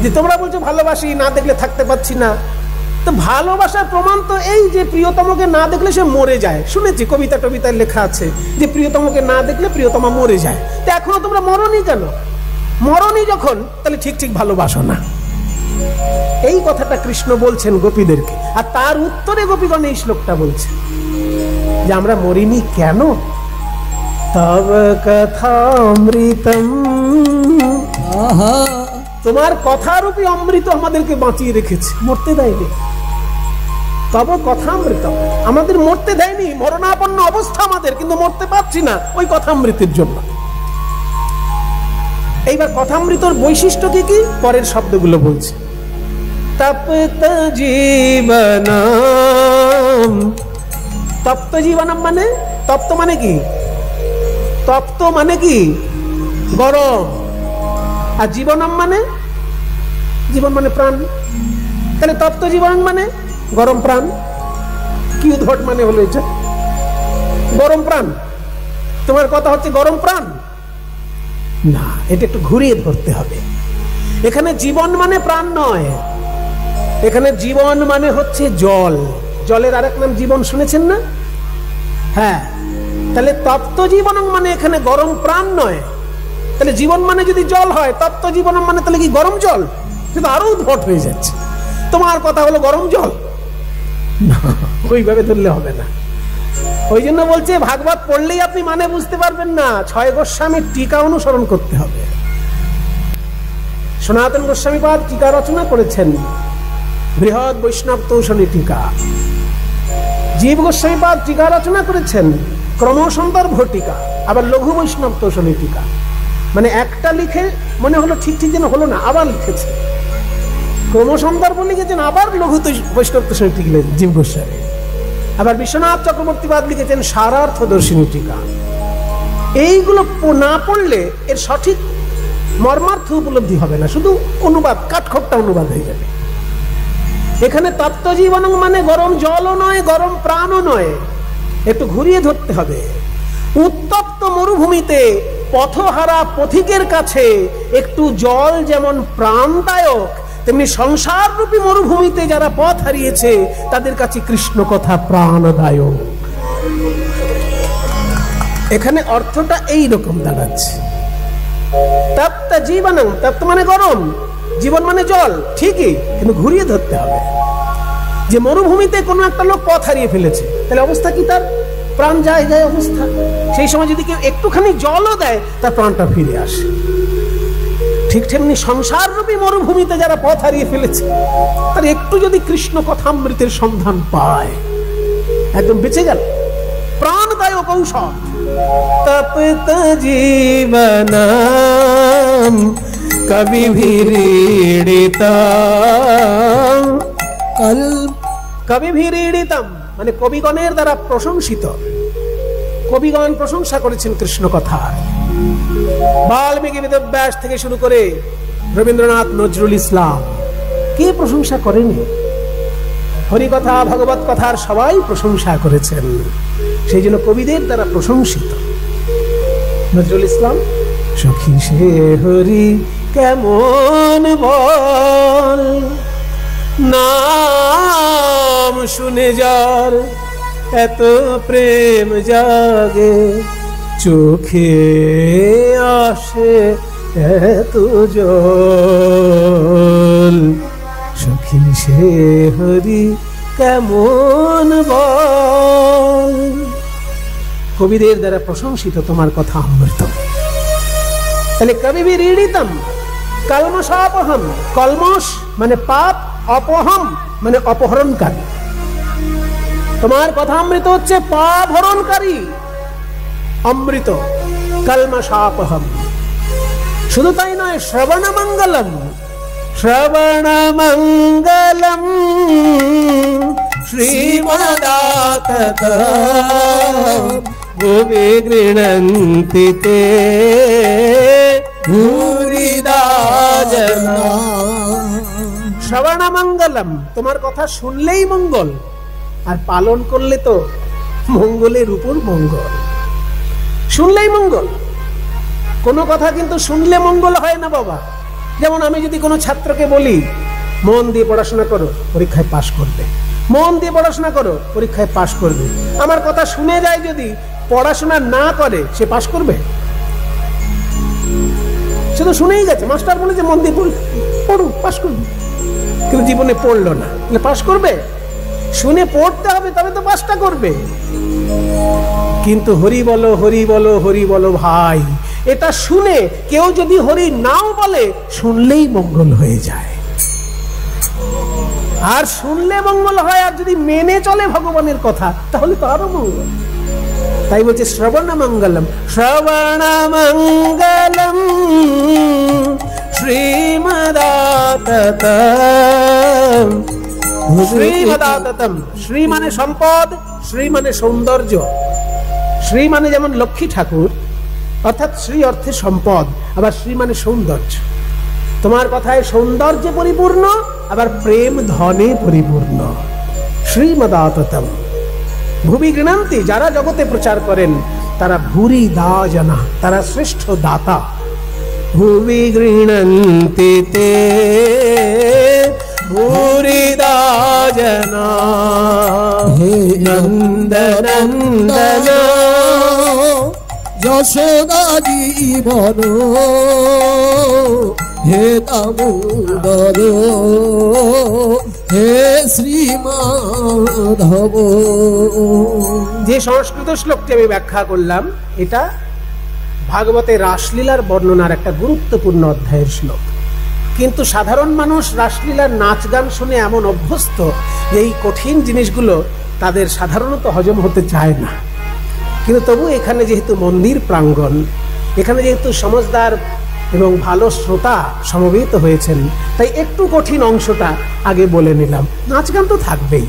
S1: যে তোমরা বলছো ভালোবাসি, না দেখলে থাকতে পারছি না, তো ভালোবাসার প্রমাণ তো এই যে প্রিয়তমকে না দেখলে সে মরে যায়। শুনেছি কবিতা টবিতায় লেখা আছে যে প্রিয়তমকে না দেখলে প্রিয়তমা মরে যায়। তো এখনো তোমরা মরনি কেন? মরনি যখন, তাহলে ঠিক ঠিক ভালোবাসো না। এই কথাটা কৃষ্ণ বলছেন গোপীদেরকে, আর তার উত্তরে গোপীগণ এই শ্লোকটা বলছে যে আমরা মরিনি কেন? তব কথামৃতম,
S2: আহা
S1: তোমার কথারূপী অমৃত আমাদেরকে বাঁচিয়ে রেখেছে, মরতে দেয়নি। তব কথামৃতম, আমাদের মরতে দেয়নি, মরণাপন্ন অবস্থা আমাদের, কিন্তু মরতে পারছি না ওই কথামৃতের জন্য। এইবার কথামৃতর বৈশিষ্ট্য কি কি পরের শব্দগুলো বলছে। তপ্ত জীবনম, তপ্ত জীবনম মানে, তপ্ত মানে কি? তপ্ত মানে কি? গরম। আর জীবনম মানে, জীবন মানে প্রাণ। তাহলে তপ্ত জীবন মানে গরম প্রাণ। কি উদ্ভট মানে হলো এটা? গরম প্রাণ। তোমার কথা হচ্ছে গরম প্রাণ না, এটা একটু ঘুরিয়ে ধরতে হবে। এখানে জীবন মানে প্রাণ নয়, এখানে জীবন মানে হচ্ছে জল। জলের আরেক নাম জীবন, শুনেছেন না? হ্যাঁ, তাহলে তপ্ত জীবন মানে এখানে গরম প্রাণ নয়। তাহলে জীবন মানে যদি জল হয়, তপ্ত জীবন মানে তাহলে কি গরম জল? সেটা আরো উদ্ভট হয়ে যাচ্ছে। তোমার কথা হলো গরম জল, ওইভাবে ধরলে হবে না। ওই জন্য বলছে ভাগবত পড়লেই আপনি মানে বুঝতে পারবেন না, ৬ গোস্বামীর টিকা অনুসরণ করতে হবে। সনাতন গোস্বামীপাদ টিকা রচনা করেছেন, বৃহৎ বৈষ্ণব তৌশনী টিকা। জীব গোস্বামীপাদ টিকা রচনা করেছেন, ক্রমসন্দর্ভ টিকা, আবার লঘু বৈষ্ণব তৌশনী টিকা। মানে একটা লিখে মনে হলো ঠিক ঠিক যেন হলো না, আবার লিখেছে। ক্রমসন্দর্ভ লিখেছেন, আবার লঘু বৈষ্ণব তৌশনী টিকা জীব গোস্বামী। আবার বিশ্বনাথ চক্রবর্তীপাদ লিখেছেন সারার্থদর্শিনী টিকা। এইগুলো না পড়লে এর সঠিক মর্মার্থ উপলব্ধি হবে না, শুধু অনুবাদ, কাঠখোট্টা অনুবাদ হয়ে যাবে। এখানে তপ্ত জীবন মানে গরম জলও নয়, গরম প্রাণও নয়, একটু ঘুরিয়ে ধরতে হবে। উত্তপ্ত মরুভূমিতে পথহারা পথিকের কাছে একটু জল যেমন প্রাণদায়ক, তেমনি সংসার রূপী মরুভূমিতে যারা পথ হারিয়েছে তাদের কাছে কৃষ্ণ কথা প্রাণদায়ক। এখানে অর্থটা এই রকম দাঁড়াচ্ছে। তপ্ত জীবনং, তপ্ত মানে গরম, জীবন মানে জল, ঠিকই, কিন্তু ঘুরিয়ে ধরতে হবে। যে মরুভূমিতে কোনো একটা লোক পথ হারিয়ে ফেলেছে, তাহলে অবস্থা কি? তার প্রাণ যায় যায় অবস্থা। সেই সময় যদি কেউ একটুখানি জলও দেয়, তার প্রাণটা ফিরে আসে। ঠিক তেমনি সংসার রূপী মরুভূমিতে যারা পথ হারিয়ে ফেলেছে, তার একটু যদি কৃষ্ণ কথামৃতের সন্ধান পায়, একদম বেঁচে গেল, প্রাণদায়ক ঔষধ। তপ্ত জীবনম কবিভিড়িতম, কবিভিড়িতম মানে কবিগণের দ্বারা প্রশংসিত। কবিগণ প্রশংসা করেছেন কৃষ্ণ কথার। বাল্মীকি বেদব্যাস থেকে শুরু করে রবীন্দ্রনাথ, নজরুল ইসলাম, কে প্রশংসা করেনি? হরিকথা, ভগবত কথার সবাই প্রশংসা করেছেন, সেই জন্য কবিদের দ্বারা প্রশংসিত। নজরুল ইসলাম, সখী সে হরি কেমন বল, নাম শুনে যার এত প্রেম জাগে, চোখে আসে এত জল, সখী সে হরি কেমন বল। কবিদের দ্বারা প্রশংসিত তোমার কথা অমৃত। তাহলে কবিভিড়িতম, কলমশাপহম, কলমশ মানে পাপ, অপহম মানে অপহরণকারী। তোমার কথা অমৃত হচ্ছে পাপ হরণকারী। অমৃত কলমশাপহম। শুধু তাই নয়, শ্রবণ মঙ্গলম, শ্রবণ মঙ্গলম শ্রীমদাততম ভুবি গৃণন্তি তে ভূরিদা জনা। শ্রবণ মঙ্গলম, তোমার কথা শুনলেই মঙ্গল, আর পালন করলে তো মঙ্গলের উপর মঙ্গল। শুনলেই মঙ্গল। কোনো কথা কিন্তু শুনলে মঙ্গল হয় না বাবা। যেমন আমি যদি কোনো ছাত্রকে বলি মন দিয়ে পড়াশোনা করো, পরীক্ষায় পাশ করবে, মন দিয়ে পড়াশোনা করো, পরীক্ষায় পাশ করবে, আমার কথা শুনে যায় যদি পড়াশোনা না করে, সে পাশ করবে? সে তো শুনেই গেছে, মাস্টার বলেছে মন দিয়ে পড়ো, পাশ করবে, কিন্তু জীবনে পড়লো না, তাহলে পাশ করবে? শুনে পড়তে হবে, তবে তো পাশটা করবে। কিন্তু হরি বলো, হরি বলো, হরি বলো ভাই, এটা শুনে কেউ যদি হরি নাও বলে, শুনলেই মঙ্গল হয়ে যায়। আর শুনলে মঙ্গল হয়, আর যদি মেনে চলে ভগবানের কথা, তাহলে তো আরো মঙ্গল। তাই বলছে শ্রবণ মঙ্গলম, শ্রবণ মঙ্গলম শ্রীমদাততম। শ্রীমদাততম, শ্রী মানে সম্পদ, শ্রী মানে সৌন্দর্য। শ্রী মানে যেমন লক্ষ্মী ঠাকুর, অর্থাৎ শ্রী অর্থে সম্পদ, আবার শ্রী মানে সৌন্দর্য। তোমার কথায় সৌন্দর্যে পরিপূর্ণ, আবার প্রেম ধনে পরিপূর্ণ। শ্রীমদাততম ভুবি গৃণন্তি, যারা জগতে প্রচার করেন তারা ভুরি দা জানা, তারা শ্রেষ্ঠ দাতা। ভুবি গৃণন্তি তে ভুরি দা জানা।
S2: হে
S1: নন্দনন্দন
S2: যশোদা জীবন, হে দামোদর, হে শ্রীমাধব।
S1: যে সংস্কৃত শ্লোকটি আমি ব্যাখ্যা করলাম, এটা ভাগবতে রাসলীলার বর্ণনার একটা গুরুত্বপূর্ণ অধ্যায়ের শ্লোক। কিন্তু সাধারণ মানুষ রাসলীলার নাচ গান শুনে এমন অভ্যস্ত যে এই কঠিন জিনিসগুলো তাদের সাধারণত হজম হতে চায় না। কিন্তু তবু এখানে যেহেতু মন্দির প্রাঙ্গণ, এখানে যেহেতু সমজদার এবং ভালো শ্রোতা সমবেত হয়েছেন, তাই একটু কঠিন অংশটা আগে বলে নিলাম। নাচ গান তো থাকবেই।